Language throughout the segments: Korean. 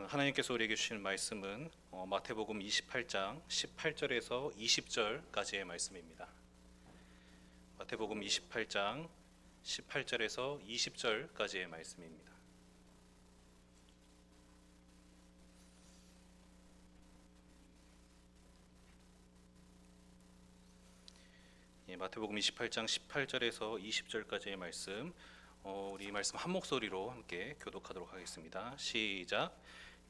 하나님께서 우리에게 주시는 말씀은 마태복음 28장 18절에서 20절까지의 말씀입니다. 마태복음 28장 18절에서 20절까지의 말씀입니다. 마태복음 28장 18절에서 20절까지의 말씀, 우리 말씀 한 목소리로 함께 교독하도록 하겠습니다. 시작.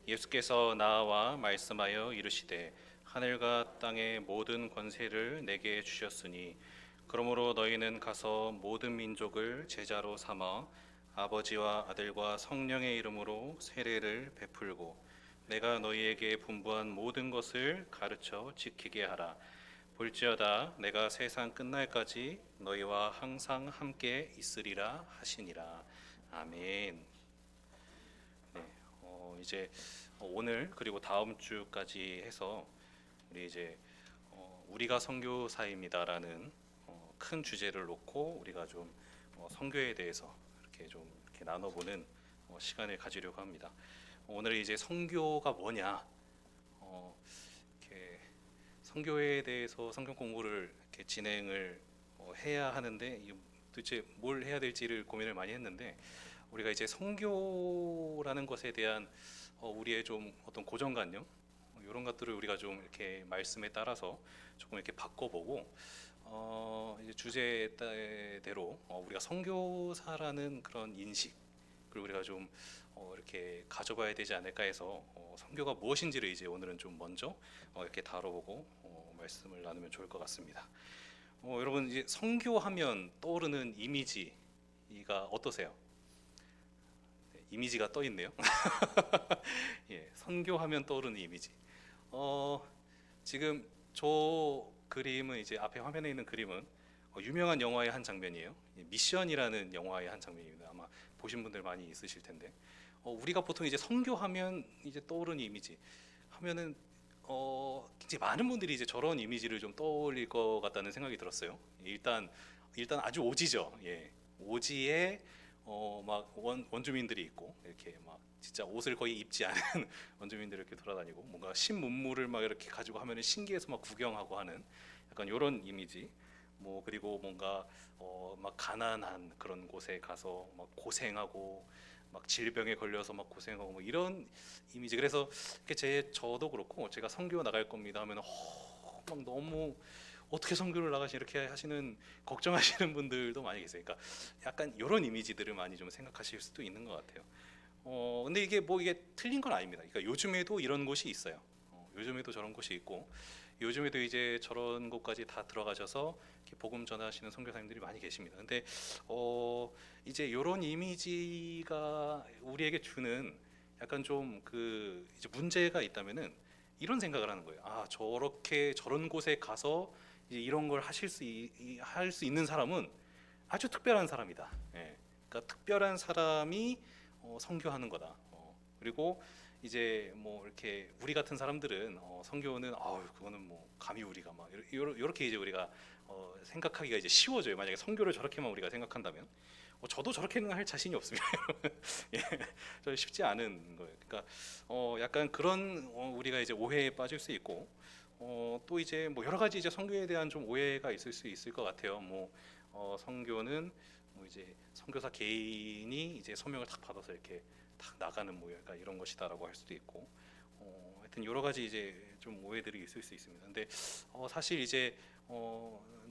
예수께서 나와 말씀하여 이르시되 하늘과 땅의 모든 권세를 내게 주셨으니 그러므로 너희는 가서 모든 민족을 제자로 삼아 아버지와 아들과 성령의 이름으로 세례를 베풀고 내가 너희에게 분부한 모든 것을 가르쳐 지키게 하라. 볼지어다 내가 세상 끝날까지 너희와 항상 함께 있으리라 하시니라. 아멘. 네, 이제 오늘 그리고 다음 주까지 해서 우리 이제 우리가 선교사입니다라는 큰 주제를 놓고 우리가 좀 선교에 대해서 이렇게 나눠보는 시간을 가지려고 합니다. 오늘 이제 선교가 뭐냐, 이렇게 선교에 대해서 성경 공부를 이렇게 진행을 해야 하는데 도대체 뭘 해야 될지를 고민을 많이 했는데, 우리가 이제 선교라는 것에 대한 우리의 좀 어떤 고정관념, 이런 것들을 우리가 좀 이렇게 말씀에 따라서 조금 이렇게 바꿔보고 이제 주제대로 우리가 선교사라는 그런 인식, 그리고 우리가 좀 이렇게 가져봐야 되지 않을까 해서 선교가 무엇인지를 이제 오늘은 좀 먼저 이렇게 다뤄보고 말씀을 나누면 좋을 것 같습니다. 여러분, 이제 선교하면 떠오르는 이미지가 어떠세요? 네, 이미지가 떠 있네요. 예, 선교하면 떠오르는 이미지. 지금 저 그림은, 이제 앞에 화면에 있는 그림은 유명한 영화의 한 장면이에요. 미션이라는 영화의 한 장면입니다. 아마 보신 분들 많이 있으실 텐데, 우리가 보통 이제 선교하면 이제 떠오르는 이미지 하면은 굉장히 많은 분들이 이제 저런 이미지를 좀 떠올릴 것 같다는 생각이 들었어요. 일단 아주 오지죠. 예, 오지에 막 원주민들이 있고, 이렇게 막 진짜 옷을 거의 입지 않은 원주민들이 이렇게 돌아다니고, 뭔가 신문물을 막 이렇게 가지고 하면은 신기해서 막 구경하고 하는 약간 이런 이미지. 뭐 그리고 뭔가 막 가난한 그런 곳에 가서 막 고생하고 막 질병에 걸려서 막 고생하고 뭐 이런 이미지. 그래서 저도 그렇고, 제가 선교 나갈 겁니다 하면 막 너무 어떻게 선교를 나가시 이렇게 하시는, 걱정하시는 분들도 많이 계세요. 그러니까 약간 이런 이미지들을 많이 좀 생각하실 수도 있는 것 같아요. 근데 이게 뭐 이게 틀린 건 아닙니다. 그러니까 요즘에도 이런 곳이 있어요. 요즘에도 저런 곳이 있고, 요즘에도 이제 저런 곳까지 다 들어가셔서 이렇게 복음 전하시는 선교사님들이 많이 계십니다. 근데 이제 이런 이미지가 우리에게 주는 약간 좀 그 이제 문제가 있다면은 이런 생각을 하는 거예요. 아, 저렇게 저런 곳에 가서 이제 이런 걸 할 수 있는 사람은 아주 특별한 사람이다. 예. 그러니까 특별한 사람이 선교하는 거다. 그리고 이제 뭐 이렇게 우리 같은 사람들은 선교는 그거는 뭐 감히 우리가 막 이렇게 이제 우리가 생각하기가 이제 쉬워져요. 만약에 선교를 저렇게만 우리가 생각한다면, 저도 저렇게는 할 자신이 없습니다. 예, 저 쉽지 않은 거예요. 그러니까 약간 그런 우리가 이제 오해에 빠질 수 있고, 또 이제 뭐 여러 가지 이제 선교에 대한 좀 오해가 있을 수 있을 것 같아요. 뭐 선교는 뭐 이제 선교사 개인이 이제 소명을 탁 받아서 이렇게 탁 나가는 뭐 약간 이런 것이다라고 할 수도 있고, 하여튼 여러 가지 이제 좀 오해들이 있을 수 있습니다. 근데 사실 이제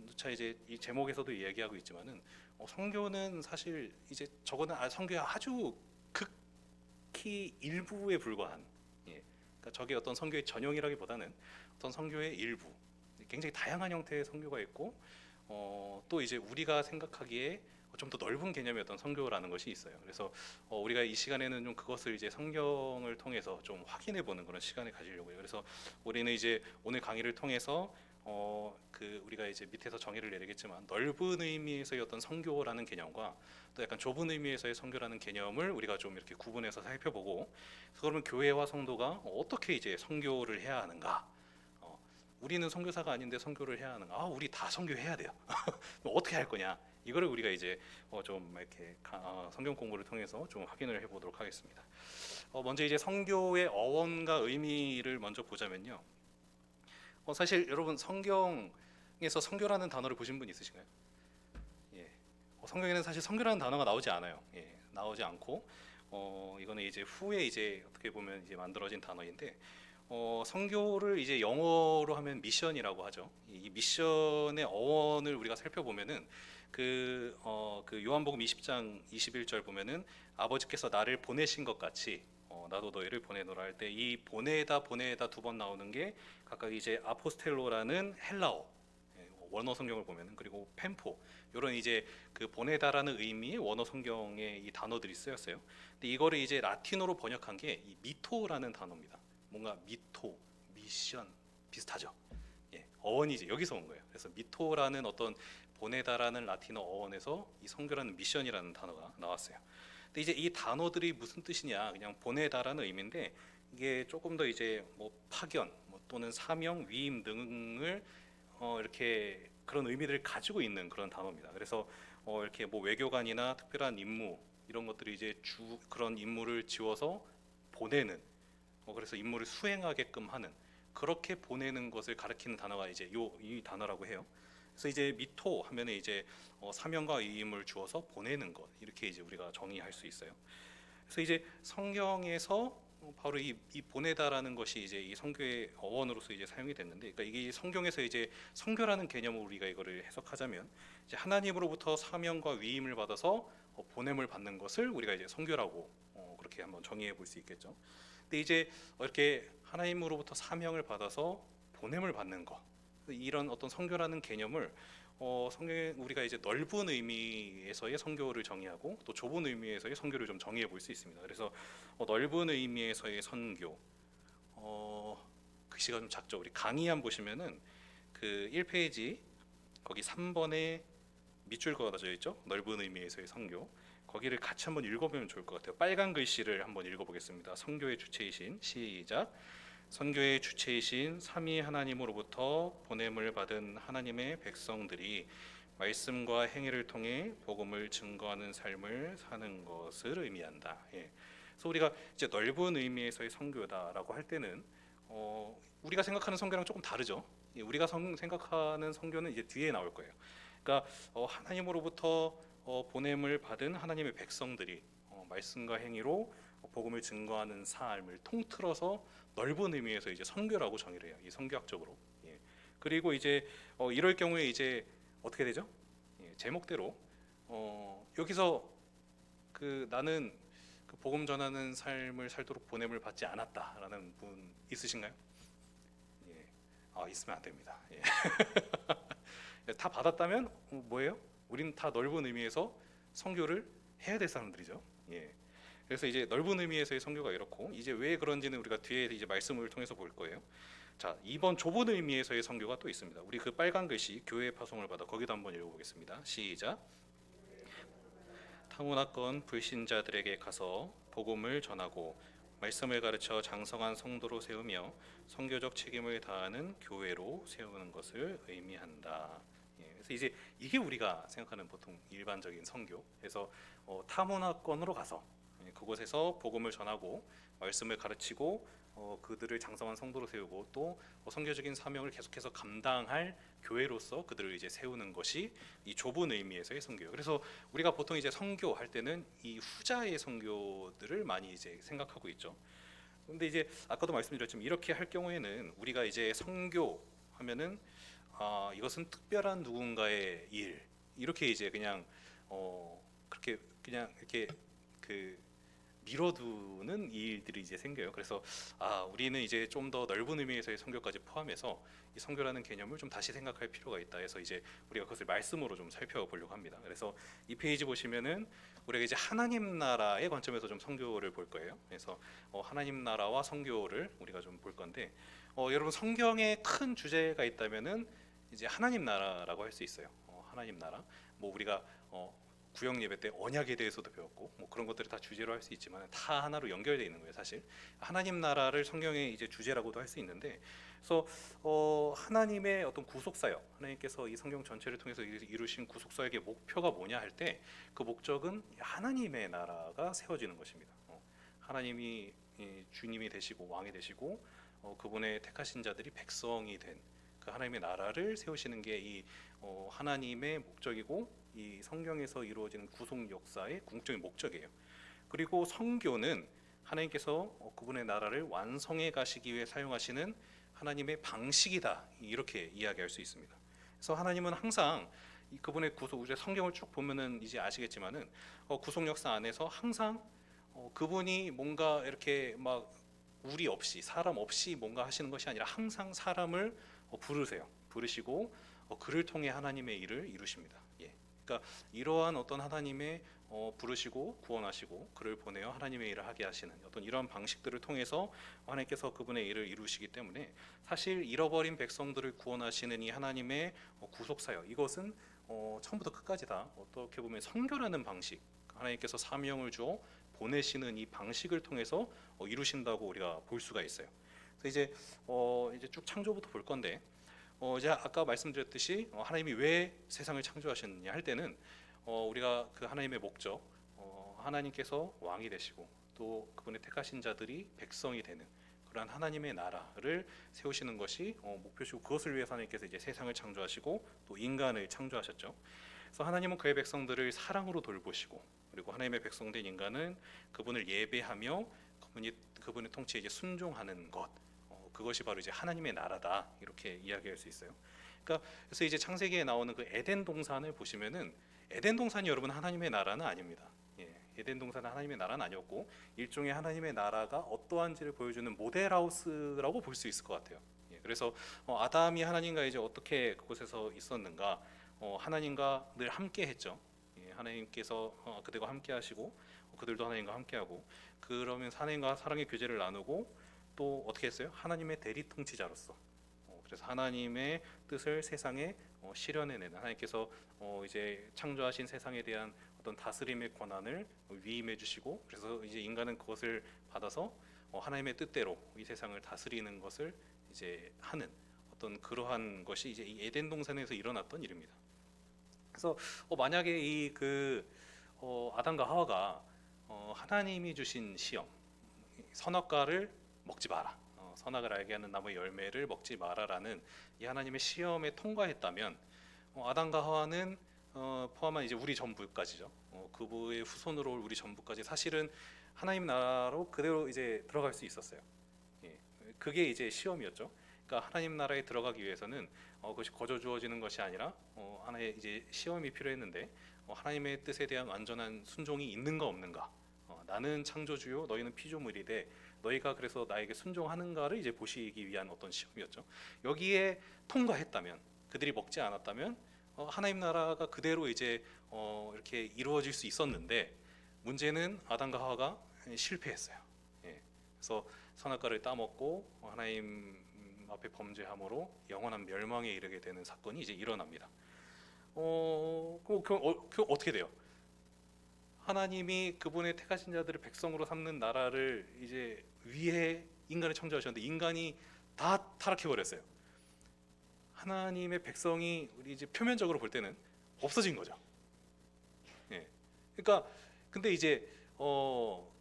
누차 이제 이 제목에서도 이야기하고 있지만은 선교는 사실 이제 저거는 선교의 아주 극히 일부에 불과한, 예, 그러니까 저게 어떤 선교의 전형이라기보다는 어떤 선교의 일부, 굉장히 다양한 형태의 선교가 있고, 또 이제 우리가 생각하기에 좀 더 넓은 개념의 어떤 선교라는 것이 있어요. 그래서 우리가 이 시간에는 좀 그것을 이제 성경을 통해서 좀 확인해 보는 그런 시간을 가지려고 해요. 그래서 우리는 이제 오늘 강의를 통해서 그 우리가 이제 밑에서 정의를 내리겠지만, 넓은 의미에서의 어떤 선교라는 개념과 또 약간 좁은 의미에서의 선교라는 개념을 우리가 좀 이렇게 구분해서 살펴보고, 그러면 교회와 성도가 어떻게 이제 선교를 해야 하는가? 우리는 선교사가 아닌데 선교를 해야 하는가? 우리 다 선교해야 돼요. 어떻게 할 거냐? 이거를 우리가 이제 좀 이렇게 성경 공부를 통해서 좀 확인을 해보도록 하겠습니다. 먼저 이제 성교의 어원과 의미를 먼저 보자면요. 사실 여러분 성경에서 성교라는 단어를 보신 분 있으신가요? 예. 성경에는 사실 성교라는 단어가 나오지 않아요. 예. 나오지 않고 이거는 이제 후에 이제 어떻게 보면 이제 만들어진 단어인데 성교를 이제 영어로 하면 미션이라고 하죠. 이 미션의 어원을 우리가 살펴보면은 그 요한복음 20장 21절 보면은 아버지께서 나를 보내신 것 같이 나도 너희를 보내노라 할 때 이 보내다 두 번 나오는 게 각각 이제 아포스텔로라는 헬라어 원어 성경을 보면은 그리고 펜포 이런 이제 그 보내다라는 의미의 원어 성경에 이 단어들이 쓰였어요. 근데 이거를 이제 라틴어로 번역한 게 이 미토라는 단어입니다. 뭔가 미토, 미션 비슷하죠. 예, 어원이 이제 여기서 온 거예요. 그래서 미토라는 어떤 보내다라는 라틴어 어원에서 이 성교라는 미션이라는 단어가 나왔어요. 근데 이제 이 단어들이 무슨 뜻이냐? 그냥 보내다라는 의미인데 이게 조금 더 이제 뭐 파견, 또는 사명, 위임 등을 이렇게 그런 의미들을 가지고 있는 그런 단어입니다. 그래서 이렇게 뭐 외교관이나 특별한 임무 이런 것들이 이제 그런 임무를 지워서 보내는 그래서 임무를 수행하게끔 하는 그렇게 보내는 것을 가리키는 단어가 이제 이 단어라고 해요. 그래서 이제 미토 하면은 이제 사명과 의임을 주어서 보내는 것 이렇게 이제 우리가 정의할 수 있어요. 그래서 이제 성경에서 바로 이 보내다라는 것이 이제 이 성교의 어원으로서 이제 사용이 됐는데, 그러니까 이게 성경에서 이제 성교라는 개념을 우리가 이거를 해석하자면 이제 하나님으로부터 사명과 위임을 받아서 보냄을 받는 것을 우리가 이제 성교라고 그렇게 한번 정의해 볼 수 있겠죠. 근데 이제 이렇게 하나님으로부터 사명을 받아서 보냄을 받는 것 이런 어떤 성교라는 개념을 성경에 우리가 이제 넓은 의미에서의 성교를 정의하고 또 좁은 의미에서의 성교를 좀 정의해 볼 수 있습니다. 그래서 넓은 의미에서의 선교 글씨가 좀 작죠. 우리 강의안 보시면은 그 1페이지 거기 3번에 밑줄 그어져 있죠. 넓은 의미에서의 선교. 거기를 같이 한번 읽어보면 좋을 것 같아요. 빨간 글씨를 한번 읽어보겠습니다. 선교의 주체이신 시작. 선교의 주체이신 삼위 하나님으로부터 보냄을 받은 하나님의 백성들이 말씀과 행위를 통해 복음을 증거하는 삶을 사는 것을 의미한다. 예. 그래서 우리가 이제 넓은 의미에서의 선교다라고 할 때는 우리가 생각하는 선교랑 조금 다르죠. 예, 우리가 생각하는 선교는 이제 뒤에 나올 거예요. 그러니까 하나님으로부터 보냄을 받은 하나님의 백성들이 말씀과 행위로 복음을 증거하는 삶을 통틀어서 넓은 의미에서 이제 선교라고 정의를 해요. 이 선교학적으로. 예. 그리고 이제 이럴 경우에 이제 어떻게 되죠? 예, 제목대로 여기서 그 나는 그 복음 전하는 삶을 살도록 보냄을 받지 않았다라는 분 있으신가요? 예. 있으면 안 됩니다. 예. 다 받았다면 뭐예요? 우린 다 넓은 의미에서 선교를 해야 될 사람들이죠. 예. 그래서 이제 넓은 의미에서의 선교가 이렇고 이제 왜 그런지는 우리가 뒤에 이제 말씀을 통해서 볼 거예요. 자, 이번 좁은 의미에서의 선교가 또 있습니다. 우리 그 빨간 글씨 교회 파송을 받아 거기도 한번 읽어보겠습니다. 시작. 타문화권 불신자들에게 가서 복음을 전하고 말씀을 가르쳐 장성한 성도로 세우며 선교적 책임을 다하는 교회로 세우는 것을 의미한다. 예, 그래서 이제 이게 우리가 생각하는 보통 일반적인 선교. 그래서 타문화권으로 가서 그곳에서 복음을 전하고 말씀을 가르치고 그들을 장성한 성도로 세우고 또 선교적인 사명을 계속해서 감당할 교회로서 그들을 이제 세우는 것이 이 좁은 의미에서의 선교예요. 그래서 우리가 보통 이제 선교할 때는 이 후자의 선교들을 많이 이제 생각하고 있죠. 근데 이제 아까도 말씀드렸지만 이렇게 할 경우에는 우리가 이제 선교하면은 이것은 특별한 누군가의 일 이렇게 이제 그냥 그렇게 그냥 이렇게 그 미뤄두는 일들이 이제 생겨요. 그래서 우리는 이제 좀 더 넓은 의미에서의 선교까지 포함해서 이 선교라는 개념을 좀 다시 생각할 필요가 있다 해서 이제 우리가 그것을 말씀으로 좀 살펴보려고 합니다. 그래서 이 페이지 보시면은 우리가 이제 하나님 나라의 관점에서 좀 선교를 볼 거예요. 그래서 하나님 나라와 선교를 우리가 좀 볼 건데 여러분 성경에 큰 주제가 있다면은 이제 하나님 나라라고 할 수 있어요. 하나님 나라. 뭐 우리가 구역 예배 때 언약에 대해서도 배웠고 뭐 그런 것들을 다 주제로 할 수 있지만 다 하나로 연결되어 있는 거예요. 사실 하나님 나라를 성경의 이제 주제라고도 할 수 있는데, 그래서 하나님의 어떤 구속 사역, 하나님께서 이 성경 전체를 통해서 이루신 구속 사역의 목표가 뭐냐 할 때 그 목적은 하나님의 나라가 세워지는 것입니다. 하나님이 주님이 되시고 왕이 되시고 그분의 택하신 자들이 백성이 된 그 하나님의 나라를 세우시는 게 이 하나님의 목적이고 이 성경에서 이루어지는 구속 역사의 궁극적인 목적이에요. 그리고 성교는 하나님께서 그분의 나라를 완성해 가시기 위해 사용하시는 하나님의 방식이다, 이렇게 이야기할 수 있습니다. 그래서 하나님은 항상 그분의 구속, 이제 성경을 쭉 보면은 이제 아시겠지만은 구속 역사 안에서 항상 그분이 뭔가 이렇게 막 우리 없이 사람 없이 뭔가 하시는 것이 아니라 항상 사람을 부르시고 그를 통해 하나님의 일을 이루십니다. 예. 그러니까 이러한 어떤 하나님의 부르시고 구원하시고 그를 보내어 하나님의 일을 하게 하시는 어떤 이러한 방식들을 통해서 하나님께서 그분의 일을 이루시기 때문에 사실 잃어버린 백성들을 구원하시는 이 하나님의 구속 사역, 이것은 처음부터 끝까지 다 어떻게 보면 선교라는 방식, 하나님께서 사명을 주어 보내시는 이 방식을 통해서 이루신다고 우리가 볼 수가 있어요. 그래서 이제 쭉 창조부터 볼 건데, 이제 아까 말씀드렸듯이 하나님이 왜 세상을 창조하셨느냐 할 때는 우리가 그 하나님의 목적, 하나님께서 왕이 되시고 또 그분의 택하신 자들이 백성이 되는 그러한 하나님의 나라를 세우시는 것이 목표시고, 그것을 위해서 하나님께서 이제 세상을 창조하시고 또 인간을 창조하셨죠. 그래서 하나님은 그의 백성들을 사랑으로 돌보시고, 그리고 하나님의 백성된 인간은 그분을 예배하며 그분의 통치에 이제 순종하는 것, 그것이 바로 이제 하나님의 나라다, 이렇게 이야기할 수 있어요. 그러니까 그래서 이제 창세기에 나오는 그 에덴 동산을 보시면은 에덴 동산이 여러분 하나님의 나라는 아닙니다. 예, 에덴 동산은 하나님의 나라는 아니었고 일종의 하나님의 나라가 어떠한지를 보여주는 모델하우스라고 볼 수 있을 것 같아요. 예, 그래서 아담이 하나님과 이제 어떻게 그곳에서 있었는가, 하나님과 늘 함께했죠. 예, 하나님께서 그들과 함께하시고 그들도 하나님과 함께하고, 그러면 하나님과 사랑의 교제를 나누고 또 어떻게 했어요? 하나님의 대리 통치자로서, 그래서 하나님의 뜻을 세상에 실현해내는, 하나님께서 이제 창조하신 세상에 대한 어떤 다스림의 권한을 위임해 주시고, 그래서 이제 인간은 그것을 받아서 하나님의 뜻대로 이 세상을 다스리는 것을 이제 하는 어떤 그러한 것이 이제 이 에덴 동산에서 일어났던 일입니다. 그래서 만약에 이 아담과 하와가 하나님이 주신 시험, 선악과를 먹지 마라, 선악을 알게 하는 나무의 열매를 먹지 마라라는 이 하나님의 시험에 통과했다면 아담과 하와는 포함한 이제 우리 전부까지죠. 그부의 후손으로 올 우리 전부까지 사실은 하나님 나라로 그대로 이제 들어갈 수 있었어요. 예, 그게 이제 시험이었죠. 그러니까 하나님 나라에 들어가기 위해서는 그것이 거저 주어지는 것이 아니라 하나의 이제 시험이 필요했는데, 하나님의 뜻에 대한 완전한 순종이 있는가 없는가, 나는 창조주요 너희는 피조물이되 너희가 그래서 나에게 순종하는가를 이제 보시기 위한 어떤 시험이었죠. 여기에 통과했다면, 그들이 먹지 않았다면 하나님 나라가 그대로 이제 이렇게 이루어질 수 있었는데, 문제는 아담과 하와가 실패했어요. 예. 그래서 선악과를 따먹고 하나님 앞에 범죄함으로 영원한 멸망에 이르게 되는 사건이 이제 일어납니다. 그 어떻게 돼요? 하나님이 그분의 택하신 자들을 백성으로 삼는 나라를 이제 위에 인간을 창조하셨는데 인간이 다 타락해 버렸어요. 하나님의 백성이 우리 이제 표면적으로 볼 때는 없어진 거죠. 예. 그러니까 근데 이제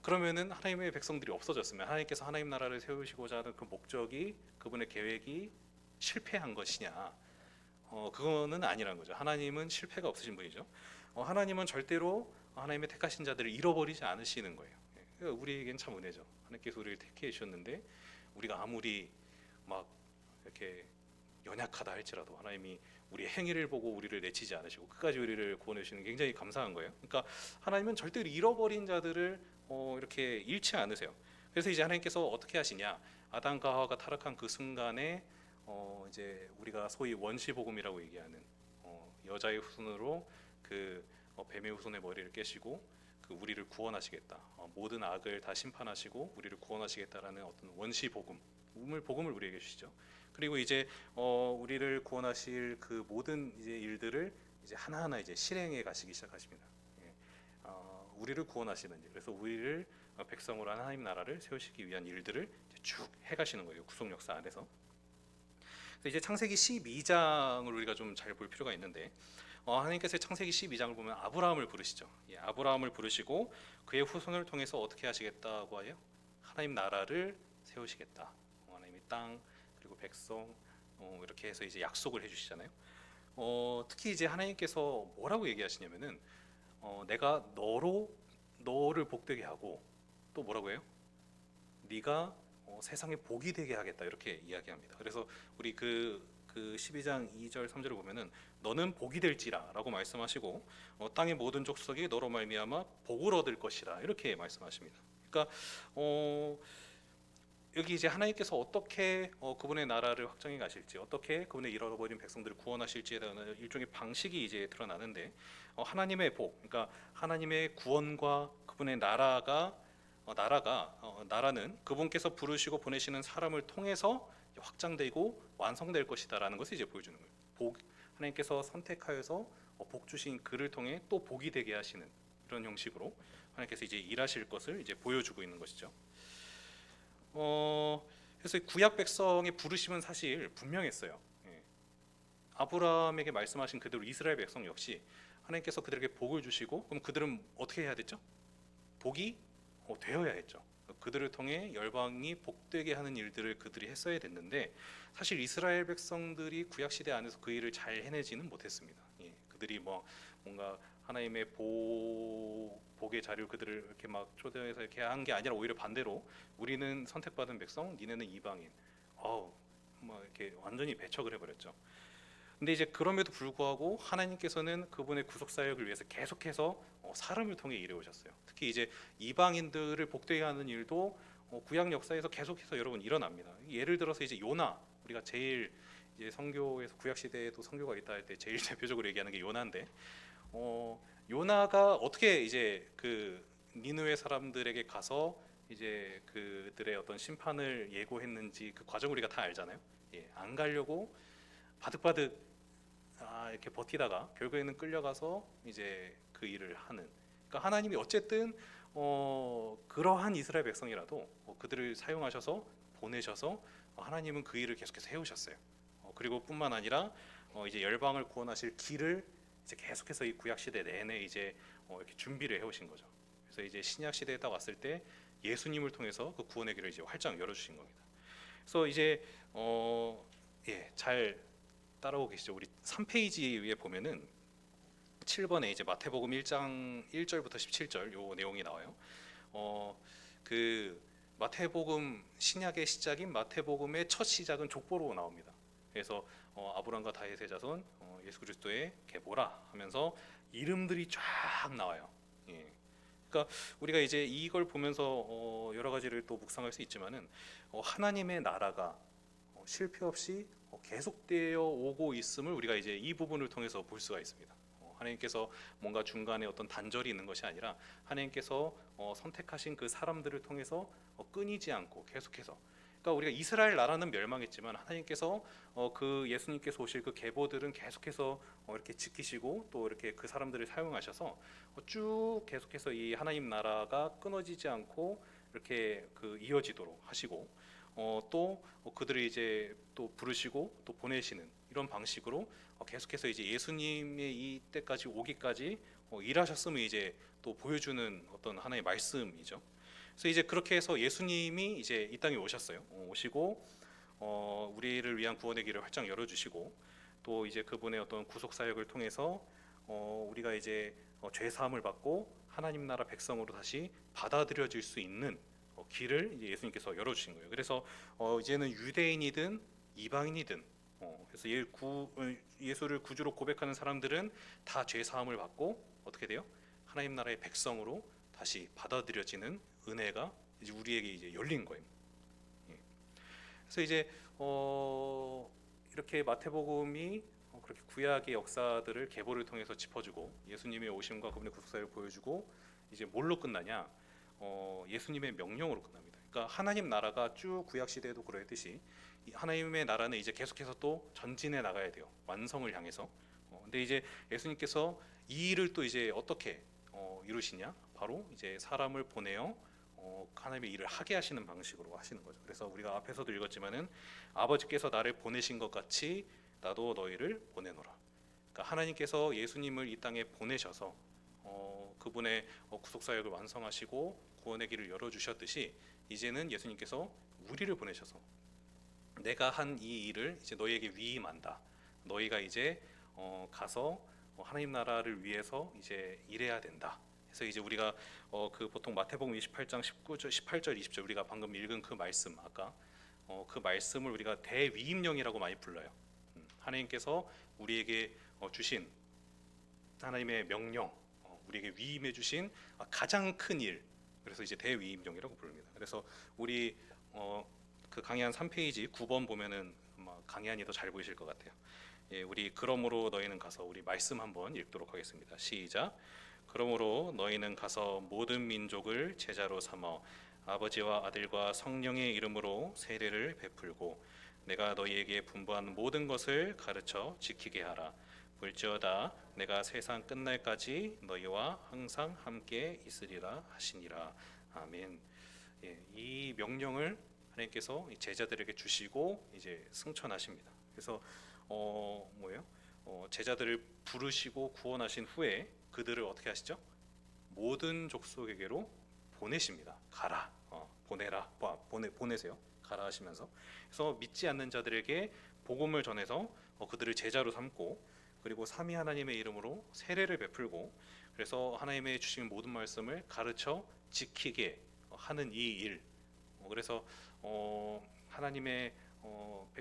그러면은 하나님의 백성들이 없어졌으면 하나님께서 하나님 나라를 세우시고자 하는 그 목적이, 그분의 계획이 실패한 것이냐? 그거는 아니라는 거죠. 하나님은 실패가 없으신 분이죠. 하나님은 절대로 하나님의 택하신 자들을 잃어버리지 않으시는 거예요. 그러니까 우리에겐 참 은혜죠. 하나님께서 우리를 택해 주셨는데 우리가 아무리 막 이렇게 연약하다 할지라도 하나님이 우리의 행위를 보고 우리를 내치지 않으시고 끝까지 우리를 구원해 주시는 게 굉장히 감사한 거예요. 그러니까 하나님은 절대로 잃어버린 자들을 이렇게 잃지 않으세요. 그래서 이제 하나님께서 어떻게 하시냐? 아담과 하와가 타락한 그 순간에 이제 우리가 소위 원시 복음이라고 얘기하는 여자의 후손으로 그 뱀의 후손의 머리를 깨시고 그 우리를 구원하시겠다, 모든 악을 다 심판하시고 우리를 구원하시겠다라는 어떤 원시 복음을 우리에게 주시죠. 그리고 이제 우리를 구원하실 그 모든 이제 일들을 이제 하나하나 이제 실행해 가시기 시작하십니다. 예. 우리를 구원하시는 일, 그래서 우리를 백성으로 한 하나님 나라를 세우시기 위한 일들을 쭉 해가시는 거예요. 구속 역사 안에서. 그래서 이제 창세기 12장을 우리가 좀 잘 볼 필요가 있는데 하나님께서 창세기 12장을 보면 아브라함을 부르시죠. 예, 아브라함을 부르시고 그의 후손을 통해서 어떻게 하시겠다고 해요? 하나님 나라를 세우시겠다. 하나님의 땅 그리고 백성 이렇게 해서 이제 약속을 해주시잖아요. 특히 이제 하나님께서 뭐라고 얘기하시냐면은 내가 너를 복되게 하고 또 뭐라고 해요? 네가 세상에 복이 되게 하겠다 이렇게 이야기합니다. 그래서 우리 그 12장 2절 3절을 보면은 너는 복이 될지라라고 말씀하시고 땅의 모든 족속이 너로 말미암아 복을 얻을 것이라 이렇게 말씀하십니다. 그러니까 여기 이제 하나님께서 어떻게 그분의 나라를 확장해 가실지, 어떻게 그분의 잃어버린 백성들을 구원하실지에 대한 일종의 방식이 이제 드러나는데 하나님의 복, 그러니까 하나님의 구원과 그분의 나라는 그분께서 부르시고 보내시는 사람을 통해서 확장되고 완성될 것이다라는 것을 이제 보여주는 거예요. 하나님께서 선택하여서 복 주신 그를 통해 또 복이 되게 하시는 이런 형식으로 하나님께서 이제 일하실 것을 이제 보여주고 있는 것이죠. 그래서 구약 백성의 부르심은 사실 분명했어요. 예. 아브라함에게 말씀하신 그대로 이스라엘 백성 역시 하나님께서 그들에게 복을 주시고 그럼 그들은 어떻게 해야 됐죠? 복이 되어야 했죠. 그들을 통해 열방이 복되게 하는 일들을 그들이 했어야 됐는데 사실 이스라엘 백성들이 구약 시대 안에서 그 일을 잘 해내지는 못했습니다. 예. 그들이 뭔가 하나님의 복의 자료 그들을 이렇게 막 초대해서 이렇게 한 게 아니라 오히려 반대로 우리는 선택받은 백성, 니네는 이방인. 이렇게 완전히 배척을 해버렸죠. 근데 이제 그럼에도 불구하고 하나님께서는 그분의 구속 사역을 위해서 계속해서 사람을 통해 일해 오셨어요. 특히 이제 이방인들을 복되게 하는 일도 구약 역사에서 계속해서 여러분 일어납니다. 예를 들어서 이제 요나, 우리가 제일 이제 성교에서 구약 시대에도 성교가 있다 할 때 제일 대표적으로 얘기하는 게 요나인데 요나가 어떻게 이제 그 니느웨 사람들에게 가서 이제 그들의 어떤 심판을 예고했는지 그 과정 우리가 다 알잖아요. 예, 안 가려고 바득바득 이렇게 버티다가 결국에는 끌려가서 이제 그 일을 하는. 그러니까 하나님이 어쨌든 그러한 이스라엘 백성이라도 그들을 사용하셔서 보내셔서 하나님은 그 일을 계속해서 해오셨어요. 그리고 뿐만 아니라 이제 열방을 구원하실 길을 이제 계속해서 이 구약 시대 내내 이제 이렇게 준비를 해오신 거죠. 그래서 이제 신약 시대에 딱 왔을 때 예수님을 통해서 그 구원의 길을 이제 활짝 열어주신 겁니다. 그래서 이제 잘 따라오고 계시죠? 우리 3페이지 위에 보면은 7번에 이제 마태복음 1장 1절부터 17절 요 내용이 나와요. 그 마태복음 신약의 시작인 마태복음의 첫 시작은 족보로 나옵니다. 그래서 아브람과 다윗의 자손 예수 그리스도의 계보라 하면서 이름들이 쫙 나와요. 예. 그러니까 우리가 이제 이걸 보면서 여러 가지를 또 묵상할 수 있지만은 하나님의 나라가 실패 없이 계속되어 오고 있음을 우리가 이제 이 부분을 통해서 볼 수가 있습니다. 하나님께서 뭔가 중간에 어떤 단절이 있는 것이 아니라 하나님께서 선택하신 그 사람들을 통해서 끊이지 않고 계속해서, 그러니까 우리가 이스라엘 나라는 멸망했지만 하나님께서 그 예수님께서 오실 그 계보들은 계속해서 이렇게 지키시고 또 이렇게 그 사람들을 사용하셔서 쭉 계속해서 이 하나님 나라가 끊어지지 않고 이렇게 그 이어지도록 하시고 또 그들을 이제 또 부르시고 또 보내시는 이런 방식으로 계속해서 이제 예수님의 이때까지 오기까지 일하셨음을 이제 또 보여주는 어떤 하나의 말씀이죠. 그래서 이제 그렇게 해서 예수님이 이제 이 땅에 오셨어요. 오시고 우리를 위한 구원의 길을 활짝 열어주시고 또 이제 그분의 어떤 구속 사역을 통해서 우리가 이제 죄 사함을 받고 하나님 나라 백성으로 다시 받아들여질 수 있는 길을 이제 예수님께서 열어주신 거예요. 그래서 이제는 유대인이든 이방인이든 그래서 예수를 구주로 고백하는 사람들은 다 죄 사함을 받고 어떻게 돼요? 하나님 나라의 백성으로 다시 받아들여지는 은혜가 이제 우리에게 이제 열린 거예요. 예. 그래서 이제 이렇게 마태복음이 그렇게 구약의 역사들을 계보를 통해서 짚어주고 예수님의 오심과 그분의 구속사를 보여주고 이제 뭘로 끝나냐? 예수님의 명령으로 끝납니다. 그러니까 하나님 나라가 쭉 구약 시대에도 그러했듯이 하나님의 나라는 이제 계속해서 또 전진해 나가야 돼요. 완성을 향해서. 근데 이제 예수님께서 이 일을 또 이제 어떻게 이루시냐? 바로 이제 사람을 보내어 하나님의 일을 하게 하시는 방식으로 하시는 거죠. 그래서 우리가 앞에서도 읽었지만은 아버지께서 나를 보내신 것 같이 나도 너희를 보내노라. 그러니까 하나님께서 예수님을 이 땅에 보내셔서 그분의 구속 사역을 완성하시고 구원의 길을 열어 주셨듯이 이제는 예수님께서 우리를 보내셔서 내가 한 이 일을 이제 너희에게 위임한다. 너희가 이제 가서 하나님 나라를 위해서 이제 일해야 된다. 그래서 이제 우리가 그 보통 마태복음 28장 19절, 18절, 20절 우리가 방금 읽은 그 말씀 아까 그 말씀을 우리가 대위임령이라고 많이 불러요. 하나님께서 우리에게 주신 하나님의 명령, 우리에게 위임해 주신 가장 큰 일. 그래서 이제 대위임령이라고 부릅니다. 그래서 우리 그 강의 한 3페이지 9번 보면은 아마 강의 한이 더 잘 보이실 것 같아요. 예, 우리 그러므로 너희는 가서 우리 말씀 한번 읽도록 하겠습니다. 시작. 그러므로 너희는 가서 모든 민족을 제자로 삼어 아버지와 아들과 성령의 이름으로 세례를 베풀고 내가 너희에게 분부한 모든 것을 가르쳐 지키게 하라. 볼지어다 내가 세상 끝날까지 너희와 항상 함께 있으리라 하시니라. 아멘. 예, 이 명령을 하나님께서 제자들에게 주시고 이제 승천하십니다. 그래서 뭐예요? 제자들을 부르시고 구원하신 후에 그들을 어떻게 하시죠? 모든 족속에게로 보내십니다. 가라, 보내라, 보내세요. 가라 하시면서 그래서 믿지 않는 자들에게 복음을 전해서 그들을 제자로 삼고 그리고 삼위 하나님의 이름으로 세례를 베풀고 그래서 하나님의 주신 모든 말씀을 가르쳐 지키게 하는 이 일. 그래서 하나님의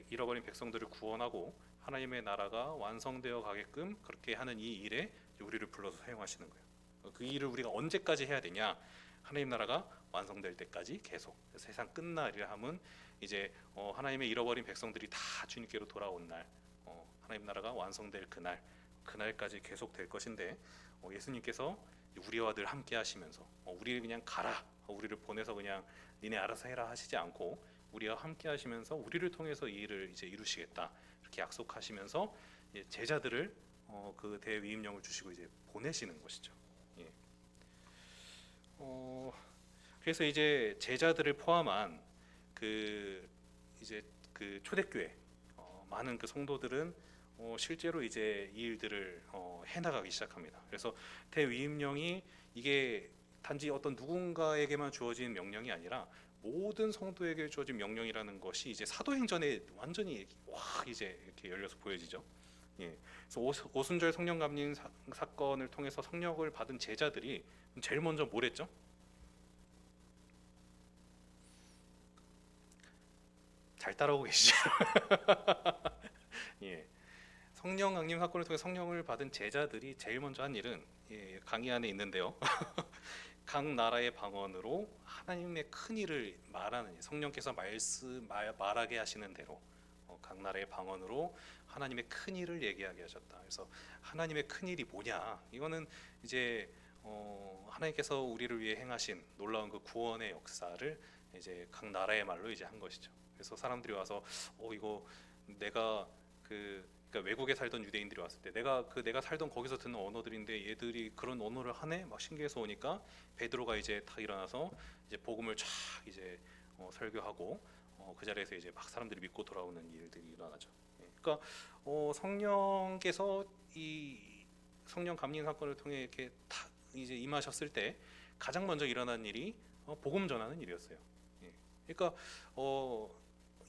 잃어버린 백성들을 구원하고 하나님의 나라가 완성되어 가게끔 그렇게 하는 이 일에 우리를 불러서 사용하시는 거예요. 그 일을 우리가 언제까지 해야 되냐? 하나님 나라가 완성될 때까지 계속. 세상 끝날이라 함은 이제 하나님의 잃어버린 백성들이 다 주님께로 돌아온 날, 하나님 나라가 완성될 그날까지 계속 될 것인데 예수님께서 우리와 늘 함께 하시면서 우리를 그냥 가라, 우리를 보내서 그냥 니네 알아서 해라 하시지 않고 우리와 함께 하시면서 우리를 통해서 이 일을 이제 이루시겠다 이렇게 약속하시면서 제자들을 그 대위임령을 주시고 이제 보내시는 것이죠. 예. 그래서 이제 제자들을 포함한 그 이제 그 초대교회 많은 그 성도들은 실제로 이제 이 일들을 해나가기 시작합니다. 그래서 대위임령이 이게 단지 어떤 누군가에게만 주어진 명령이 아니라 모든 성도에게 주어진 명령이라는 것이 이제 사도행전에 완전히 이제 이렇게 열려서 보여지죠. 예. 그래서 오순절 성령 감림 사건을 통해서 성령을 받은 제자들이 제일 먼저 뭘 했죠? 잘 따라오고 계시죠? 예. 성령 강림 사건을 통해 성령을 받은 제자들이 제일 먼저 한 일은 강의 안에 있는데요. 각 나라의 방언으로 하나님의 큰 일을 말하는 성령께서 말하게 하시는 대로 각 나라의 방언으로 하나님의 큰 일을 얘기하게 하셨다. 그래서 하나님의 큰 일이 뭐냐? 이거는 이제 하나님께서 우리를 위해 행하신 놀라운 그 구원의 역사를 이제 각 나라의 말로 이제 한 것이죠. 그래서 사람들이 와서 이거 내가 그러니까 외국에 살던 유대인들이 왔을 때 내가 살던 거기서 듣는 언어들인데 얘들이 그런 언어를 하네 막 신기해서 오니까 베드로가 이제 다 일어나서 이제 복음을 쫙 이제 설교하고 그 자리에서 이제 막 사람들이 믿고 돌아오는 일들이 일어나죠. 그러니까 성령께서 이 성령 감림 사건을 통해 이렇게 탁 이제 임하셨을 때 가장 먼저 일어난 일이 복음 전하는 일이었어요. 그러니까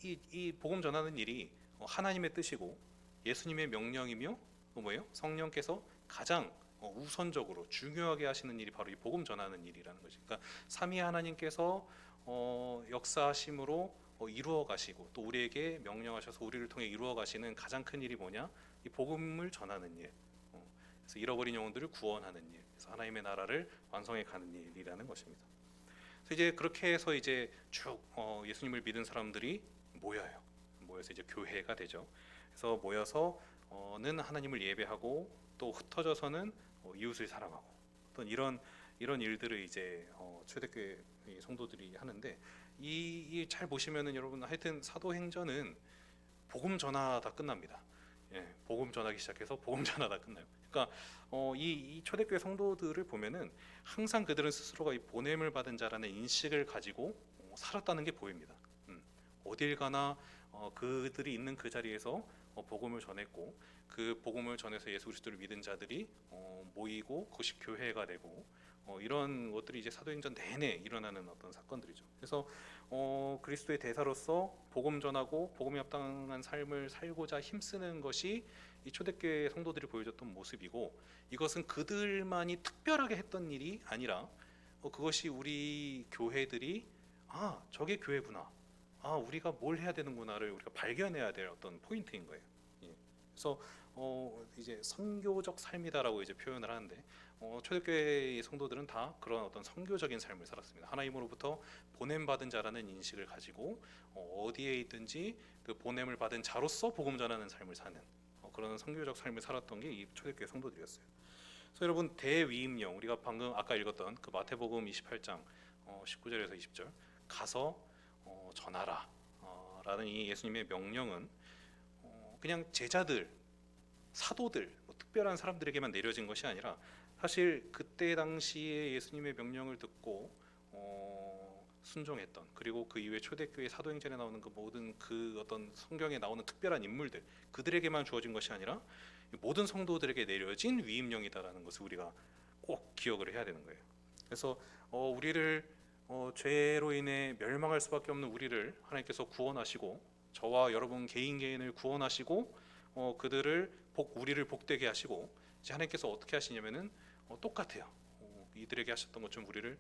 이 복음 전하는 일이 하나님의 뜻이고 예수님의 명령이며 뭐예요? 성령께서 가장 우선적으로 중요하게 하시는 일이 바로 이 복음 전하는 일이라는 거죠. 그러니까 삼위 하나님께서 역사하심으로 이루어 가시고 또 우리에게 명령하셔서 우리를 통해 이루어 가시는 가장 큰 일이 뭐냐? 이 복음을 전하는 일. 그래서 잃어버린 영혼들을 구원하는 일. 그래서 하나님의 나라를 완성해 가는 일이라는 것입니다. 그래서 이제 그렇게 해서 이제 쭉 예수님을 믿은 사람들이 모여서 이제 교회가 되죠. 그래서 모여서는 하나님을 예배하고 또 흩어져서는 이웃을 사랑하고 어떤 이런 일들을 이제 초대교회 성도들이 하는데 이 잘 보시면은 여러분 하여튼 사도행전은 복음 전하다 끝납니다. 예, 복음 전하기 시작해서 복음 전하다 끝나요. 그러니까 이 초대교회 성도들을 보면은 항상 그들은 스스로가 이 보냄을 받은 자라는 인식을 가지고 살았다는 게 보입니다. 어딜 가나 그들이 있는 그 자리에서 복음을 전했고, 그 복음을 전해서 예수 그리스도를 믿은 자들이 모이고 그것이 교회가 되고, 이런 것들이 이제 사도행전 내내 일어나는 어떤 사건들이죠. 그래서 그리스도의 대사로서 복음 전하고 복음에 합당한 삶을 살고자 힘쓰는 것이 이 초대교회 성도들이 보여줬던 모습이고, 이것은 그들만이 특별하게 했던 일이 아니라 그것이 우리 교회들이 저게 교회구나, 우리가 뭘 해야 되는구나를 우리가 발견해야 될 어떤 포인트인 거예요. 예. 그래서 이제 선교적 삶이다라고 이제 표현을 하는데, 초대교회의 성도들은 다 그런 어떤 선교적인 삶을 살았습니다. 하나님으로부터 보냄 받은 자라는 인식을 가지고 어디에 있든지 그 보냄을 받은 자로서 복음 전하는 삶을 사는 그런 선교적 삶을 살았던 게 이 초대교회 성도들이었어요. 그래서 여러분, 대위임령, 우리가 방금 아까 읽었던 그 마태복음 28장 19절에서 20절 가서 전하라 라는 이 예수님의 명령은 그냥 제자들, 사도들, 특별한 사람들에게만 내려진 것이 아니라, 사실 그때 당시에 예수님의 명령을 듣고 순종했던, 그리고 그 이후에 초대교회 사도행전에 나오는 그 모든 그 어떤 성경에 나오는 특별한 인물들, 그들에게만 주어진 것이 아니라 모든 성도들에게 내려진 위임령이다라는 것을 우리가 꼭 기억을 해야 되는 거예요. 그래서 우리를 죄로 인해 멸망할 수밖에 없는 우리를 하나님께서 구원하시고, 저와 여러분 개인 개인을 구원하시고 그들을 우리를 복되게 하시고, 이제 하나님께서 어떻게 하시냐면은 똑같아요. 이들에게 하셨던 것처럼 우리를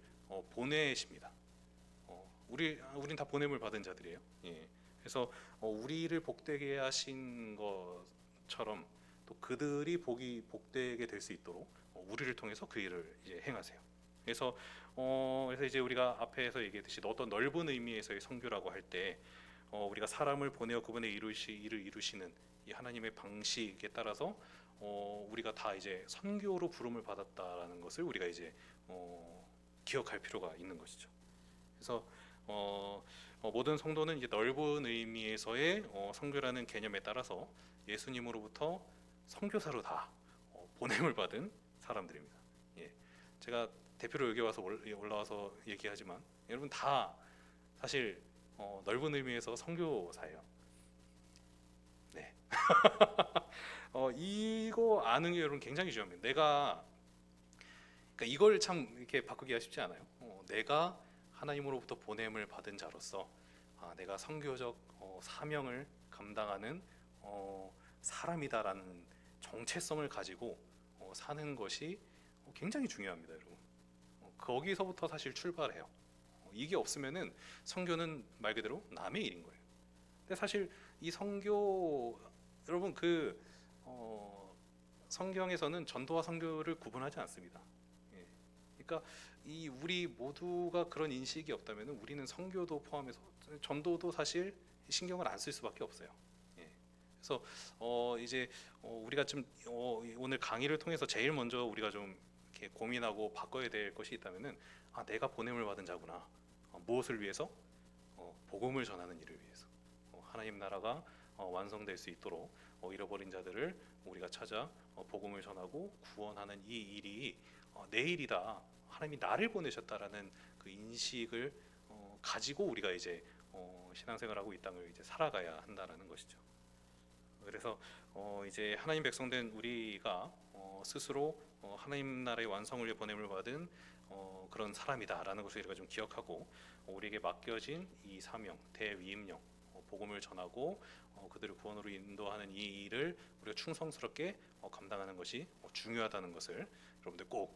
보내십니다. 우린 다 보냄을 받은 자들이에요. 예. 그래서 우리를 복되게 하신 것처럼 또 그들이 복되게 될 수 있도록 우리를 통해서 그 일을 이제 행하세요. 그래서 이제 우리가 앞에서 얘기했듯이 어떤 넓은 의미에서의 선교라고 할 때 우리가 사람을 보내어 그분의 일을 이루시는 이 하나님의 방식에 따라서 우리가 다 이제 선교로 부름을 받았다라는 것을 우리가 이제 기억할 필요가 있는 것이죠. 그래서 모든 성도는 이제 넓은 의미에서의 선교라는 개념에 따라서 예수님으로부터 선교사로 다 보냄을 받은 사람들입니다. 예. 제가 대표로 여기 와서 올라와서 얘기하지만 여러분 다 사실 넓은 의미에서 선교사예요. 네. 이거 아는 게 여러분 굉장히 중요합니다. 그러니까 이걸 참 이렇게 바꾸기가 쉽지 않아요. 내가 하나님으로부터 보냄을 받은 자로서 내가 선교적 사명을 감당하는 사람이다라는 정체성을 가지고 사는 것이 굉장히 중요합니다, 여러분. 거기서부터 사실 출발해요. 이게 없으면은 선교는 말 그대로 남의 일인 거예요. 근데 사실 이 선교, 여러분 성경에서는 전도와 선교를 구분하지 않습니다. 예. 그러니까 우리 모두가 그런 인식이 없다면 우리는 선교도 포함해서 전도도 사실 신경을 안 쓸 수밖에 없어요. 예. 그래서 이제 우리가 좀 오늘 강의를 통해서 제일 먼저 우리가 좀 이렇게 고민하고 바꿔야 될 것이 있다면은 내가 보냄을 받은 자구나. 무엇을 위해서? 복음을 전하는 일을 위해서. 하나님 나라가 완성될 수 있도록 잃어버린 자들을 우리가 찾아 복음을 전하고 구원하는 이 일이 내 일이다. 하나님이 나를 보내셨다라는 그 인식을 가지고 우리가 이제 신앙생활하고 이 땅을 이제 살아가야 한다라는 것이죠. 그래서 이제 하나님 백성된 우리가 스스로 하나님 나라의 완성을 위해 보냄을 받은 그런 사람이다라는 것을 우리가 좀 기억하고, 우리에게 맡겨진 이 사명, 대위임령, 복음을 전하고 그들을 구원으로 인도하는 이 일을 우리가 충성스럽게 감당하는 것이 중요하다는 것을 여러분들 꼭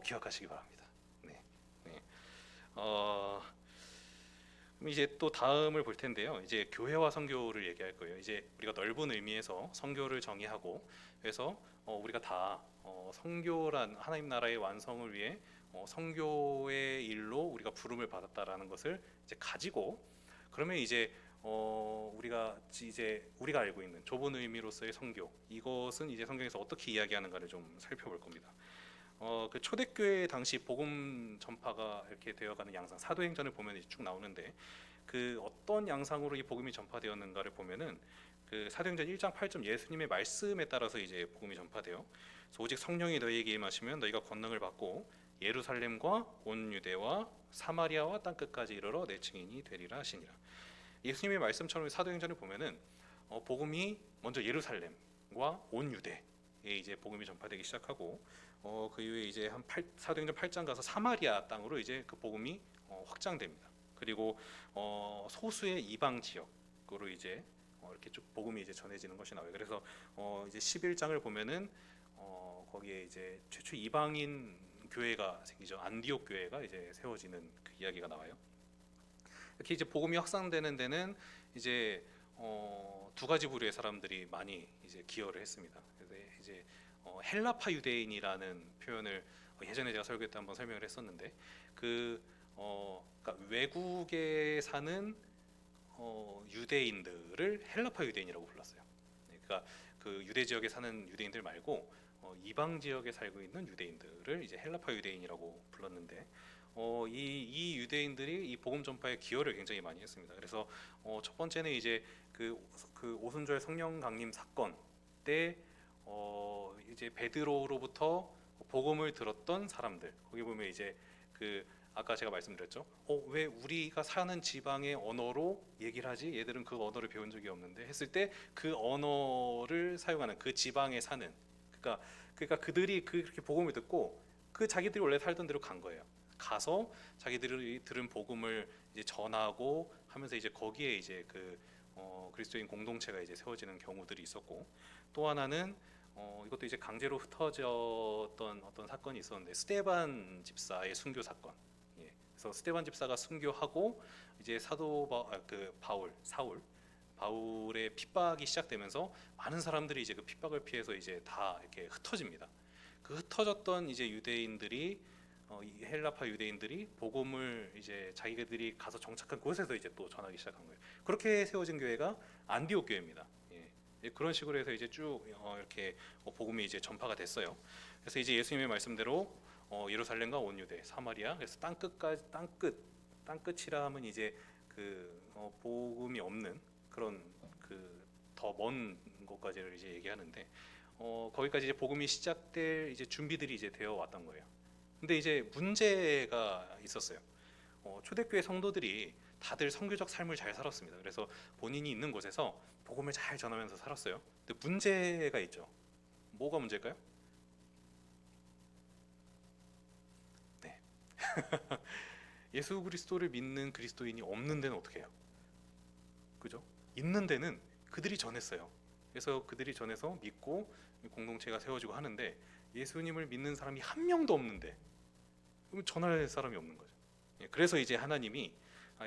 기억하시기 바랍니다. 네. 그럼 이제 또 다음을 볼 텐데요. 이제 교회와 선교를 얘기할 거예요. 이제 우리가 넓은 의미에서 선교를 정의하고, 그래서 우리가 다 선교란 하나님 나라의 완성을 위해 선교의 일로 우리가 부름을 받았다라는 것을 이제 가지고, 그러면 이제 우리가 알고 있는 좁은 의미로서의 선교, 이것은 이제 성경에서 어떻게 이야기하는가를 좀 살펴볼 겁니다. 그 초대교회 당시 복음 전파가 이렇게 되어가는 양상, 사도행전을 보면 쭉 나오는데 그 어떤 양상으로 이 복음이 전파되었는가를 보면은 그 사도행전 1장 8절 예수님의 말씀에 따라서 이제 복음이 전파돼요. 그래서 오직 성령이 너희에게 임하시면 너희가 권능을 받고 예루살렘과 온 유대와 사마리아와 땅 끝까지 이르러 내 증인이 되리라 하시니라. 예수님의 말씀처럼 사도행전을 보면은 복음이 먼저 예루살렘과 온 유대에 이제 복음이 전파되기 시작하고 그 이후에 이제 사도행전 8장 가서 사마리아 땅으로 이제 그 복음이 확장됩니다. 그리고 소수의 이방 지역으로 이제 이렇게 쭉 복음이 이제 전해지는 것이 나와요. 그래서 이제 11장을 보면은 거기에 이제 최초 이방인 교회가 생기죠. 안디옥 교회가 이제 세워지는 그 이야기가 나와요. 이렇게 이제 복음이 확산되는 데는 이제 두 가지 부류의 사람들이 많이 이제 기여를 했습니다. 그래서 이제 헬라파 유대인이라는 표현을 예전에 제가 설교 때 한번 설명을 했었는데 그러니까 외국에 사는 유대인들을 헬라파 유대인이라고 불렀어요. 그러니까 그 유대 지역에 사는 유대인들 말고 이방 지역에 살고 있는 유대인들을 이제 헬라파 유대인이라고 불렀는데 이 유대인들이 이 복음 전파에 기여를 굉장히 많이 했습니다. 그래서 첫 번째는 이제 그 오순절 성령 강림 사건 때 이제 베드로로부터 복음을 들었던 사람들, 거기 보면 이제 그 아까 제가 말씀드렸죠. 왜 우리가 사는 지방의 언어로 얘기를 하지? 얘들은 그 언어를 배운 적이 없는데 했을 때 그 언어를 사용하는 그 지방에 사는 그러니까 그들이 그렇게 복음을 듣고 그 자기들이 원래 살던 데로 간 거예요. 가서 자기들이 들은 복음을 이제 전하고 하면서 이제 거기에 이제 그 그리스도인 공동체가 이제 세워지는 경우들이 있었고, 또 하나는 이것도 이제 강제로 흩어졌던 어떤 사건이 있었는데 스데반 집사의 순교 사건. 예. 그래서 스데반 집사가 순교하고 이제 바울의 핍박이 시작되면서 많은 사람들이 이제 그 핍박을 피해서 이제 다 이렇게 흩어집니다. 그 흩어졌던 이제 유대인들이 이 헬라파 유대인들이 복음을 이제 자기들이 가서 정착한 곳에서 이제 또 전하기 시작한 거예요. 그렇게 세워진 교회가 안디옥 교회입니다. 예, 그런 식으로 해서 이제 쭉 이렇게 복음이 이제 전파가 됐어요. 그래서 이제 예수님의 말씀대로 예루살렘과 온 유대, 사마리아, 그래서 땅끝이라 하면 이제 그 복음이 없는 그런 그 더 먼 곳까지를 이제 얘기하는데 거기까지 이제 복음이 시작될 이제 준비들이 이제 되어 왔던 거예요. 근데 이제 문제가 있었어요. 초대교회 성도들이 다들 선교적 삶을 잘 살았습니다. 그래서 본인이 있는 곳에서 복음을 잘 전하면서 살았어요. 근데 문제가 있죠. 뭐가 문제일까요? 네. 예수 그리스도를 믿는 그리스도인이 없는 데는 어떻게 해요? 그죠? 있는 데는 그들이 전했어요. 그래서 그들이 전해서 믿고 공동체가 세워지고 하는데 예수님을 믿는 사람이 한 명도 없는데 그럼 전할 사람이 없는 거죠. 예, 그래서 이제 하나님이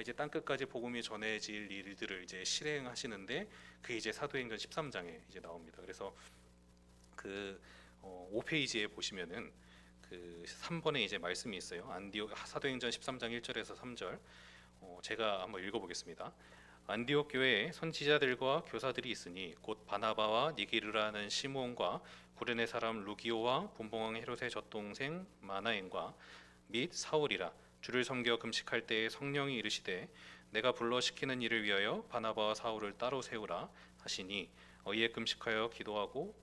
이제 땅 끝까지 복음이 전해질 일들을 이제 실행하시는데 그게 이제 사도행전 13장에 이제 나옵니다. 그래서 그 5페이지에 보시면은 그 3번에 이제 말씀이 있어요. 사도행전 13장 1절에서 3절. 제가 한번 읽어보겠습니다. 안디옥 교회에 선지자들과 교사들이 있으니 곧 바나바와 니기르라는 시므온과 구레네 사람 루기오와 분봉왕 헤롯의 젖동생 마나엔과 및 사울이라. 주를 섬겨 금식할 때에 성령이 이르시되 내가 불러 시키는 일을 위하여 바나바와 사울을 따로 세우라 하시니 이에 금식하며 기도하고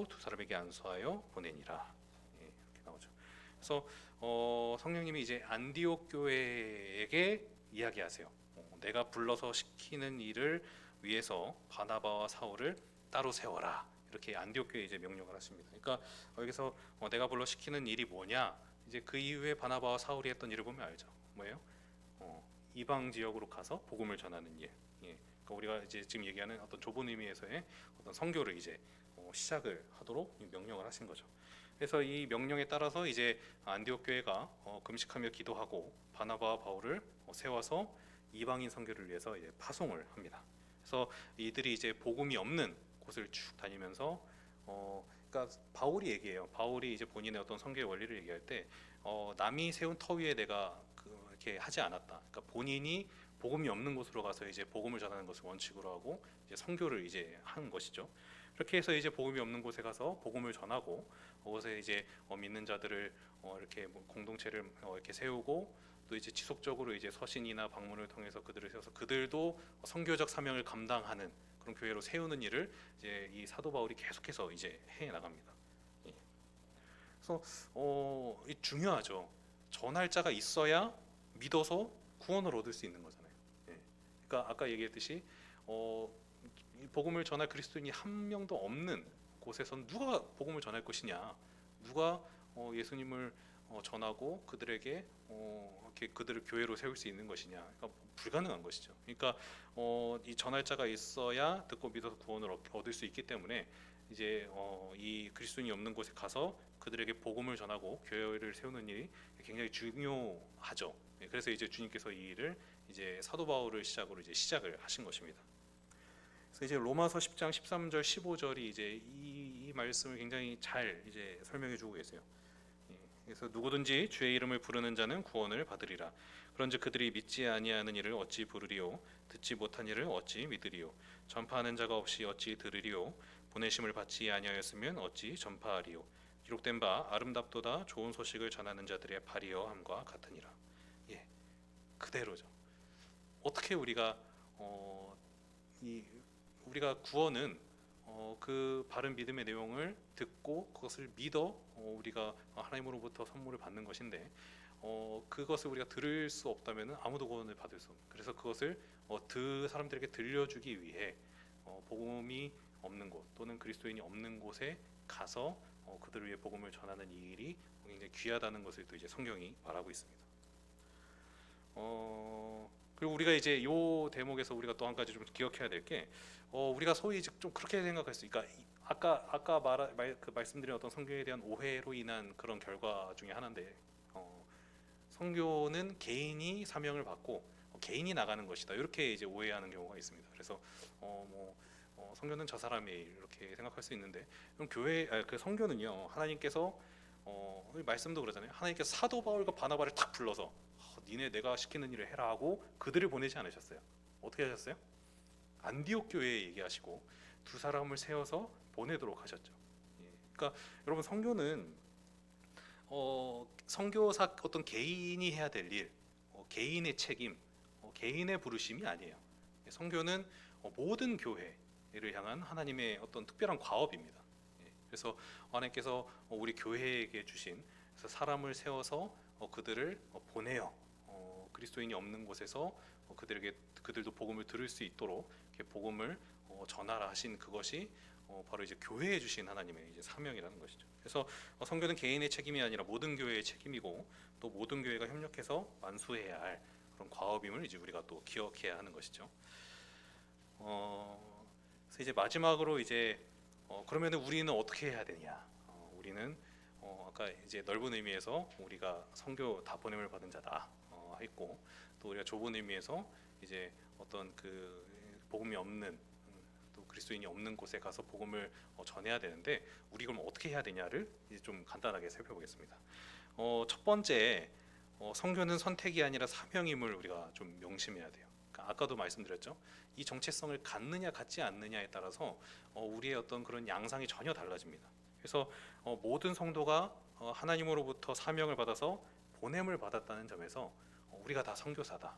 두 사람에게 안수하여 보내니라. 예, 이렇게 나오죠. 그래서 성령님이 이제 안디옥 교회에게 이야기하세요. 내가 불러서 시키는 일을 위해서 바나바와 사울을 따로 세워라. 이렇게 안디옥 교회에 이제 명령을 하십니다. 그러니까 여기서 내가 불러 시키는 일이 뭐냐? 이제 그 이후에 바나바와 사울이 했던 일을 보면 알죠. 뭐예요? 이방 지역으로 가서 복음을 전하는 일. 예. 그러니까 우리가 이제 지금 얘기하는 어떤 좁은 의미에서의 어떤 선교를 이제 시작을 하도록 명령을 하신 거죠. 그래서 이 명령에 따라서 이제 안디옥 교회가 금식하며 기도하고 바나바와 바울을 세워서 이방인 선교를 위해서 이제 파송을 합니다. 그래서 이들이 이제 복음이 없는 곳을 쭉 다니면서 그러니까 바울이 얘기해요. 바울이 이제 본인의 어떤 선교의 원리를 얘기할 때 남이 세운 터 위에 내가 이렇게 하지 않았다. 그러니까 본인이 복음이 없는 곳으로 가서 이제 복음을 전하는 것을 원칙으로 하고 이제 선교를 이제 한 것이죠. 그렇게 해서 이제 복음이 없는 곳에 가서 복음을 전하고 그곳에 이제 믿는 자들을 이렇게 공동체를 이렇게 세우고 또 이제 지속적으로 이제 서신이나 방문을 통해서 그들을 세워서 그들도 선교적 사명을 감당하는 그런 교회로 세우는 일을 이제 이 사도 바울이 계속해서 이제 해 나갑니다. 예. 그래서 이 중요하죠. 전할 자가 있어야 믿어서 구원을 얻을 수 있는 거잖아요. 예. 그러니까 아까 얘기했듯이 이 복음을 전할 그리스도인이 한 명도 없는 곳에선 누가 복음을 전할 것이냐, 누가 예수님을 전하고 그들에게 이렇게 그들을 교회로 세울 수 있는 것이냐, 그러니까 불가능한 것이죠. 그러니까 이 전할 자가 있어야 듣고 믿어서 구원을 얻을 수 있기 때문에 이제 이 그리스도인이 없는 곳에 가서 그들에게 복음을 전하고 교회를 세우는 일이 굉장히 중요하죠. 예, 그래서 이제 주님께서 이 일을 이제 사도 바울을 시작으로 이제 시작을 하신 것입니다. 그래서 이제 로마서 10장 13절 15절이 이제 이 말씀을 굉장히 잘 이제 설명해 주고 계세요. 예, 그래서 누구든지 주의 이름을 부르는 자는 구원을 받으리라. 그런즉 그들이 믿지 아니하는 이를 어찌 부르리요? 듣지 못한 이를 어찌 믿으리요? 전파하는 자가 없이 어찌 들으리요? 보내심을 받지 아니하였으면 어찌 전파하리요? 기록된 바 아름답도다 좋은 소식을 전하는 자들의 발이어함과 같으니라. 예, 그대로죠. 어떻게 우리가 우리가 구원은 그 바른 믿음의 내용을 듣고 그것을 믿어 우리가 하나님으로부터 선물을 받는 것인데 그것을 우리가 들을 수 없다면 아무도 구원을 받을 수 없는. 그래서 그것을 사람들에게 들려주기 위해 복음이 없는 곳 또는 그리스도인이 없는 곳에 가서 그들을 위해 복음을 전하는 이 일이 굉장히 귀하다는 것을 또 이제 성경이 말하고 있습니다. 그리고 우리가 이제 요 대목에서 우리가 또 한 가지 좀 기억해야 될 게 우리가 소위 좀 그렇게 생각할 수 있으니까 아까 말씀드린 어떤 성경에 대한 오해로 인한 그런 결과 중에 하나인데 성교는 개인이 사명을 받고 개인이 나가는 것이다 이렇게 이제 오해하는 경우가 있습니다. 그래서 성교는 저 사람의 일 이렇게 생각할 수 있는데 그럼 그 성교는요 하나님께서 말씀도 그러잖아요. 하나님께서 사도 바울과 바나바를 탁 불러서 니네 내가 시키는 일을 해라 하고 그들을 보내지 않으셨어요. 어떻게 하셨어요? 안디옥 교회에 얘기하시고 두 사람을 세워서 보내도록 하셨죠. 예. 그러니까 여러분 성교는 선교사 어떤 개인이 해야 될 일, 개인의 책임, 개인의 부르심이 아니에요. 선교는 모든 교회를 향한 하나님의 어떤 특별한 과업입니다. 예. 그래서 하나님께서 우리 교회에게 주신 그래서 사람을 세워서 그들을 보내어 그리스도인이 없는 곳에서 그들도 복음을 들을 수 있도록 이렇게 복음을 전하라 하신 그것이 바로 이제 교회에 주신 하나님의 이제 사명이라는 것이죠. 그래서 선교는 개인의 책임이 아니라 모든 교회의 책임이고 또 모든 교회가 협력해서 완수해야 할 그런 과업임을 이제 우리가 또 기억해야 하는 것이죠. 그래서 이제 마지막으로 이제 그러면은 우리는 어떻게 해야 되냐? 우리는 아까 이제 넓은 의미에서 우리가 선교 다 보냄을 받은 자다 했고 또 우리가 좁은 의미에서 이제 어떤 그 복음이 없는 또 그리스도인이 없는 곳에 가서 복음을 전해야 되는데 우리 그럼 어떻게 해야 되냐를 이제 좀 간단하게 살펴보겠습니다. 첫 번째 선교는 선택이 아니라 사명임을 우리가 좀 명심해야 돼요. 그러니까 아까도 말씀드렸죠. 이 정체성을 갖느냐 갖지 않느냐에 따라서 우리의 어떤 그런 양상이 전혀 달라집니다. 그래서 모든 성도가 하나님으로부터 사명을 받아서 보냄을 받았다는 점에서 우리가 다 선교사다.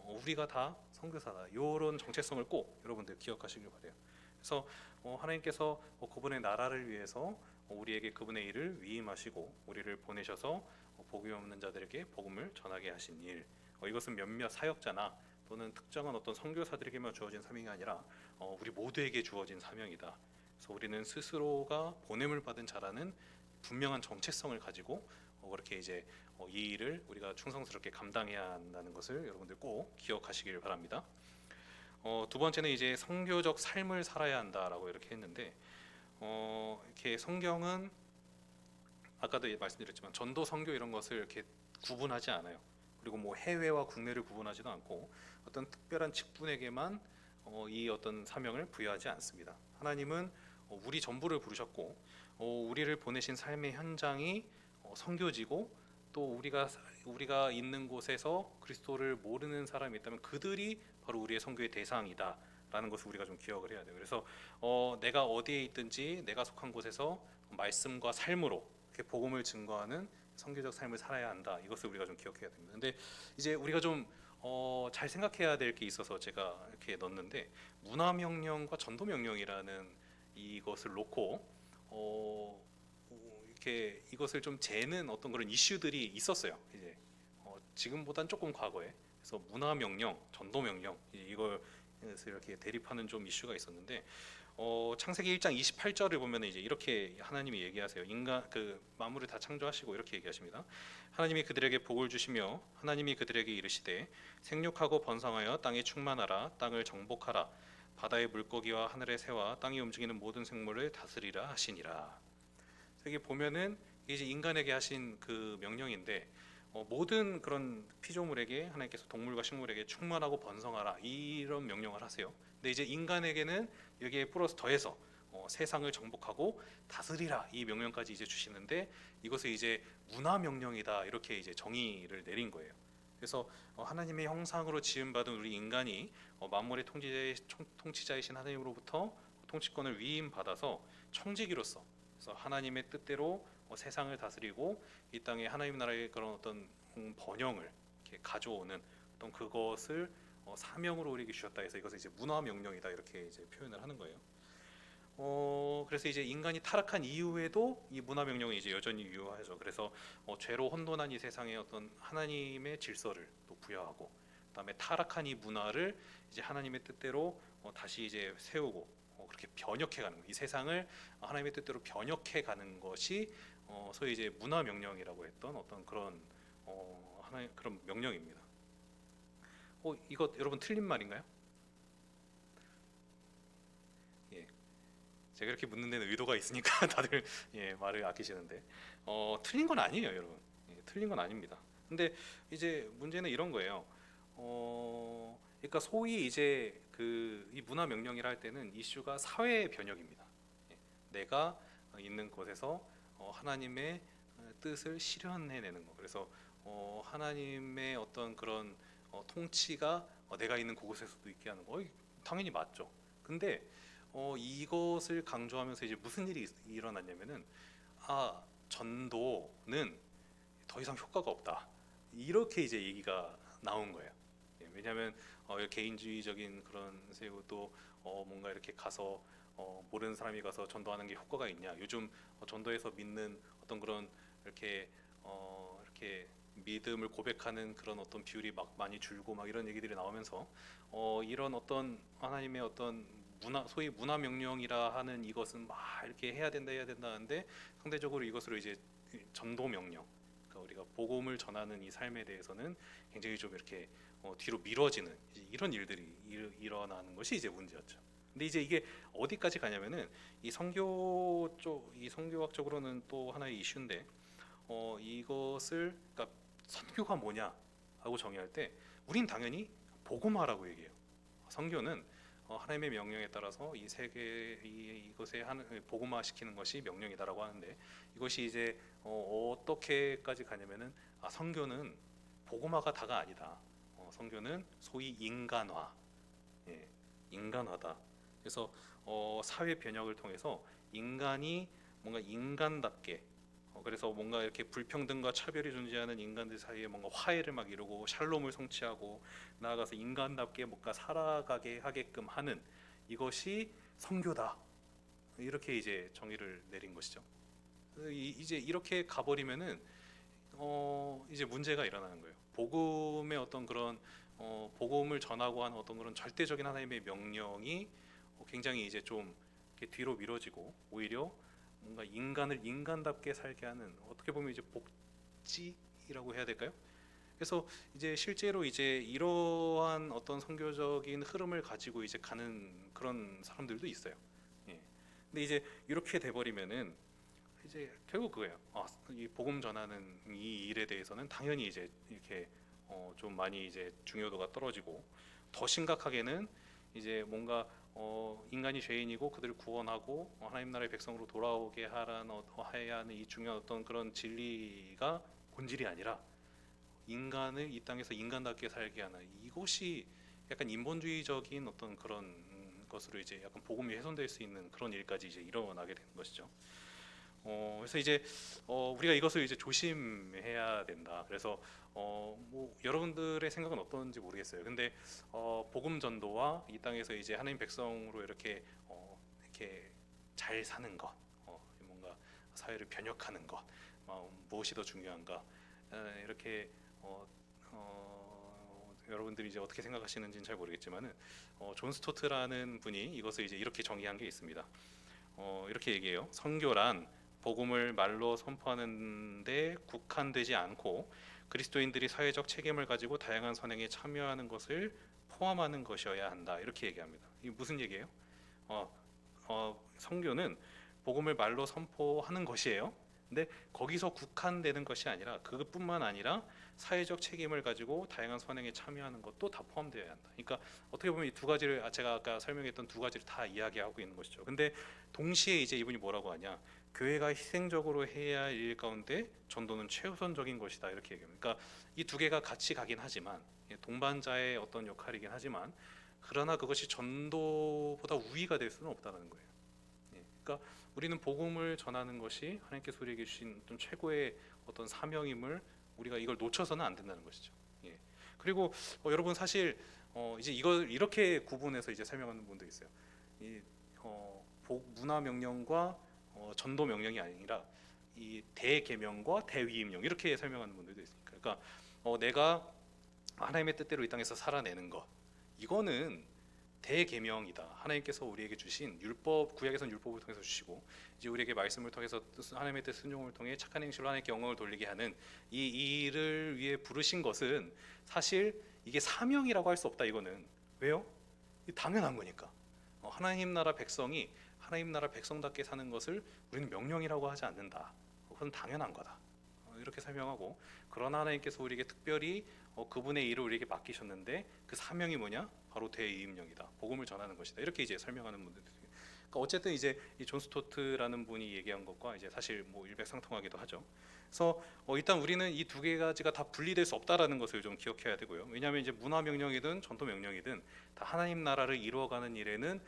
우리가 다 선교사다. 이런 정체성을 꼭 여러분들 기억하시길 바래요. 그래서 하나님께서 그분의 나라를 위해서 우리에게 그분의 일을 위임하시고 우리를 보내셔서 복음이 없는 자들에게 복음을 전하게 하신 일. 이것은 몇몇 사역자나 또는 특정한 어떤 선교사들에게만 주어진 사명이 아니라 우리 모두에게 주어진 사명이다. 그래서 우리는 스스로가 보냄을 받은 자라는 분명한 정체성을 가지고 그렇게 이제 이 일을 우리가 충성스럽게 감당해야 한다는 것을 여러분들 꼭 기억하시길 바랍니다. 두 번째는 이제 선교적 삶을 살아야 한다라고 이렇게 했는데 이렇게 성경은 아까도 말씀드렸지만 전도 선교 이런 것을 이렇게 구분하지 않아요. 그리고 뭐 해외와 국내를 구분하지도 않고 어떤 특별한 직분에게만 이 어떤 사명을 부여하지 않습니다. 하나님은 우리 전부를 부르셨고 우리를 보내신 삶의 현장이 선교지고 또 우리가 있는 곳에서 그리스도를 모르는 사람이 있다면 그들이 바로 우리의 선교의 대상이다라는 것을 우리가 좀 기억을 해야 돼요. 그래서 내가 어디에 있든지 내가 속한 곳에서 말씀과 삶으로 이렇게 복음을 증거하는 선교적 삶을 살아야 한다. 이것을 우리가 좀 기억해야 됩니다. 근데 이제 우리가 좀 잘 생각해야 될 게 있어서 제가 이렇게 넣었는데, 문화명령과 전도명령이라는 이것을 놓고 이렇게 이것을 좀 재는 어떤 그런 이슈들이 있었어요. 이제 지금보단 조금 과거에. 그래서 문화명령, 전도명령 이걸 이렇게 대립하는 좀 이슈가 있었는데, 창세기 1장 28절을 보면 이제 이렇게 하나님이 얘기하세요. 인간 그 만물을 다 창조하시고 이렇게 얘기하십니다. 하나님이 그들에게 복을 주시며 하나님이 그들에게 이르시되 생육하고 번성하여 땅에 충만하라. 땅을 정복하라. 바다의 물고기와 하늘의 새와 땅이 움직이는 모든 생물을 다스리라 하시니라. 여기 보면은 이제 인간에게 하신 그 명령인데, 모든 그런 피조물에게 하나님께서 동물과 식물에게 충만하고 번성하라 이런 명령을 하세요. 근데 이제 인간에게는 여기에 플러스 더해서 세상을 정복하고 다스리라 이 명령까지 이제 주시는데, 이것을 이제 문화 명령이다 이렇게 이제 정의를 내린 거예요. 그래서 하나님의 형상으로 지음받은 우리 인간이 만물의 통치자이신 하나님으로부터 통치권을 위임받아서 청지기로서, 그래서 하나님의 뜻대로 세상을 다스리고 이 땅에 하나님 나라의 그런 어떤 번영을 이렇게 가져오는 어떤 그것을 사명으로 우리에게 주셨다 해서 이것을 이제 문화 명령이다 이렇게 이제 표현을 하는 거예요. 그래서 이제 인간이 타락한 이후에도 이 문화 명령이 이제 여전히 유효하죠. 그래서 죄로 혼돈한 이 세상에 어떤 하나님의 질서를 또 부여하고, 그다음에 타락한 이 문화를 이제 하나님의 뜻대로 다시 이제 세우고 그렇게 변혁해가는 이 세상을 하나님의 뜻대로 변혁해가는 것이 소위 이제 문화 명령이라고 했던 어떤 그런 하나의 그런 명령입니다. 이거 여러분 틀린 말인가요? 예, 제가 이렇게 묻는 데는 의도가 있으니까 다들 예, 말을 아끼시는데 틀린 건 아니에요, 여러분. 예, 틀린 건 아닙니다. 근데 이제 문제는 이런 거예요. 그러니까 소위 이제 이 문화 명령이라 할 때는 이슈가 사회 변혁입니다. 예, 내가 있는 곳에서 하나님의 뜻을 실현해내는 거. 그래서 하나님의 어떤 그런 통치가 내가 있는 그곳에서도 있게 하는 거. 당연히 맞죠. 근데 이것을 강조하면서 이제 무슨 일이 일어났냐면은, 전도는 더 이상 효과가 없다. 이렇게 이제 얘기가 나온 거예요. 예, 왜냐하면 개인주의적인 그런 세고 또 뭔가 이렇게 가서 모르는 사람이 가서 전도하는 게 효과가 있냐? 요즘 전도에서 믿는 어떤 그런 이렇게 믿음을 고백하는 그런 어떤 비율이 막 많이 줄고 막 이런 얘기들이 나오면서 이런 어떤 하나님의 어떤 소위 문화 명령이라 하는 이것은 막 이렇게 해야 된다 하는데, 상대적으로 이것으로 이제 전도 명령, 그러니까 우리가 복음을 전하는 이 삶에 대해서는 굉장히 좀 이렇게 뒤로 미뤄지는 이런 일들이 일어나는 것이 이제 문제였죠. 근데 이제 이게 어디까지 가냐면은 이 성교학적으로는 또 하나의 이슈인데, 이것을 그러니까 선교가 뭐냐 하고 정의할 때 우린 당연히 복음화라고 얘기해요. 선교는 하나님의 명령에 따라서 이 세계 이것에 복음화 시키는 것이 명령이다라고 하는데, 이것이 이제 어떻게까지 가냐면은 선교는 복음화가 다가 아니다. 선교는 소위 인간화, 예, 인간화다. 그래서 사회 변혁을 통해서 인간이 뭔가 인간답게, 그래서 뭔가 이렇게 불평등과 차별이 존재하는 인간들 사이에 뭔가 화해를 막 이루고 샬롬을 성취하고 나아가서 인간답게 뭔가 살아가게 하게끔 하는 이것이 선교다. 이렇게 이제 정의를 내린 것이죠. 이제 이렇게 가버리면은 이제 문제가 일어나는 거예요. 복음의 어떤 그런 복음을 전하고 하는 어떤 그런 절대적인 하나님의 명령이 굉장히 이제 좀 이렇게 뒤로 미뤄지고, 오히려 뭔가 인간을 인간답게 살게 하는, 어떻게 보면 이제 복지라고 해야 될까요? 그래서 이제 실제로 이제 이러한 어떤 선교적인 흐름을 가지고 이제 가는 그런 사람들도 있어요. 예. 근데 이제 이렇게 돼버리면은 이제 결국 그거예요. 이 복음 전하는 이 일에 대해서는 당연히 이제 이렇게 좀 많이 이제 중요도가 떨어지고, 더 심각하게는 이제 뭔가 인간이 죄인이고 그들을 구원하고 하나님 나라의 백성으로 돌아오게 해야 하는 이 중요한 어떤 그런 진리가 본질이 아니라 인간을 이 땅에서 인간답게 살게 하는, 이것이 약간 인본주의적인 어떤 그런 것으로 이제 약간 복음이 훼손될 수 있는 그런 일까지 이제 일어나게 되는 것이죠. 그래서 이제 우리가 이것을 이제 조심해야 된다. 그래서 뭐 여러분들의 생각은 어떤지 모르겠어요. 근데 복음 전도와 이 땅에서 이제 하나님 백성으로 이렇게 잘 사는 것, 뭔가 사회를 변혁하는 것, 무엇이 더 중요한가? 이렇게 여러분들이 이제 어떻게 생각하시는지는 잘 모르겠지만은 존 스토트라는 분이 이것을 이제 이렇게 정의한 게 있습니다. 이렇게 얘기해요. 선교란 복음을 말로 선포하는데 국한되지 않고 그리스도인들이 사회적 책임을 가지고 다양한 선행에 참여하는 것을 포함하는 것이어야 한다. 이렇게 얘기합니다. 이게 무슨 얘기예요? 선교는 복음을 말로 선포하는 것이에요. 근데 거기서 국한되는 것이 아니라 그것뿐만 아니라 사회적 책임을 가지고 다양한 선행에 참여하는 것도 다 포함되어야 한다. 그러니까 어떻게 보면 이 두 가지를 제가 아까 설명했던 두 가지를 다 이야기하고 있는 것이죠. 근데 동시에 이제 이분이 뭐라고 하냐? 교회가 희생적으로 해야 할 일 가운데 전도는 최우선적인 것이다. 이렇게 얘기합니다. 그러니까 이 두 개가 같이 가긴 하지만 동반자의 어떤 역할이긴 하지만 그러나 그것이 전도보다 우위가 될 수는 없다는 거예요. 그러니까 우리는 복음을 전하는 것이 하나님께서 우리에게 주신 어떤 최고의 어떤 사명임을 우리가 이걸 놓쳐서는 안 된다는 것이죠. 예. 그리고 여러분 사실 이제 이걸 이렇게 구분해서 이제 설명하는 분도 있어요. 이 문화 명령과 전도 명령이 아니라 이 대계명과 대위임령 이렇게 설명하는 분들도 있으니까. 그러니까 내가 하나님의 뜻대로 이 땅에서 살아내는 것 이거는 대계명이다. 하나님께서 우리에게 주신 율법, 구약에서는 율법을 통해서 주시고 이제 우리에게 말씀을 통해서 하나님의 뜻 순종을 통해 착한 행실로 하나님께 영광을 돌리게 하는 이 일을 위해 부르신 것은 사실 이게 사명이라고 할 수 없다. 이거는 왜요? 당연한 거니까. 하나님 나라 백성이 하나님 나라 백성답게 사는 것을 우리는 명령이라고 하지 않는다. 그건 당연한 거다. 이렇게 설명하고 그러나 하나님께서 우리에게 특별히 그분의 일을 우리에게 맡기셨는데 그 사명이 뭐냐? 바로 대이임령이다. 복음을 전하는 것이다. 이렇게 이제 설명하는 분들도 있어요. 그러니까 어쨌든 이제 이 존 스토트라는 분이 얘기한 것과 이제 사실 뭐 일맥상통하기도 하죠. 그래서 일단 우리는 이 두 가지가 다 분리될 수 없다라는 것을 좀 기억해야 되고요. 왜냐하면 이제 문화 명령이든 전도 명령이든 다 하나님 나라를 이루어가는 일에는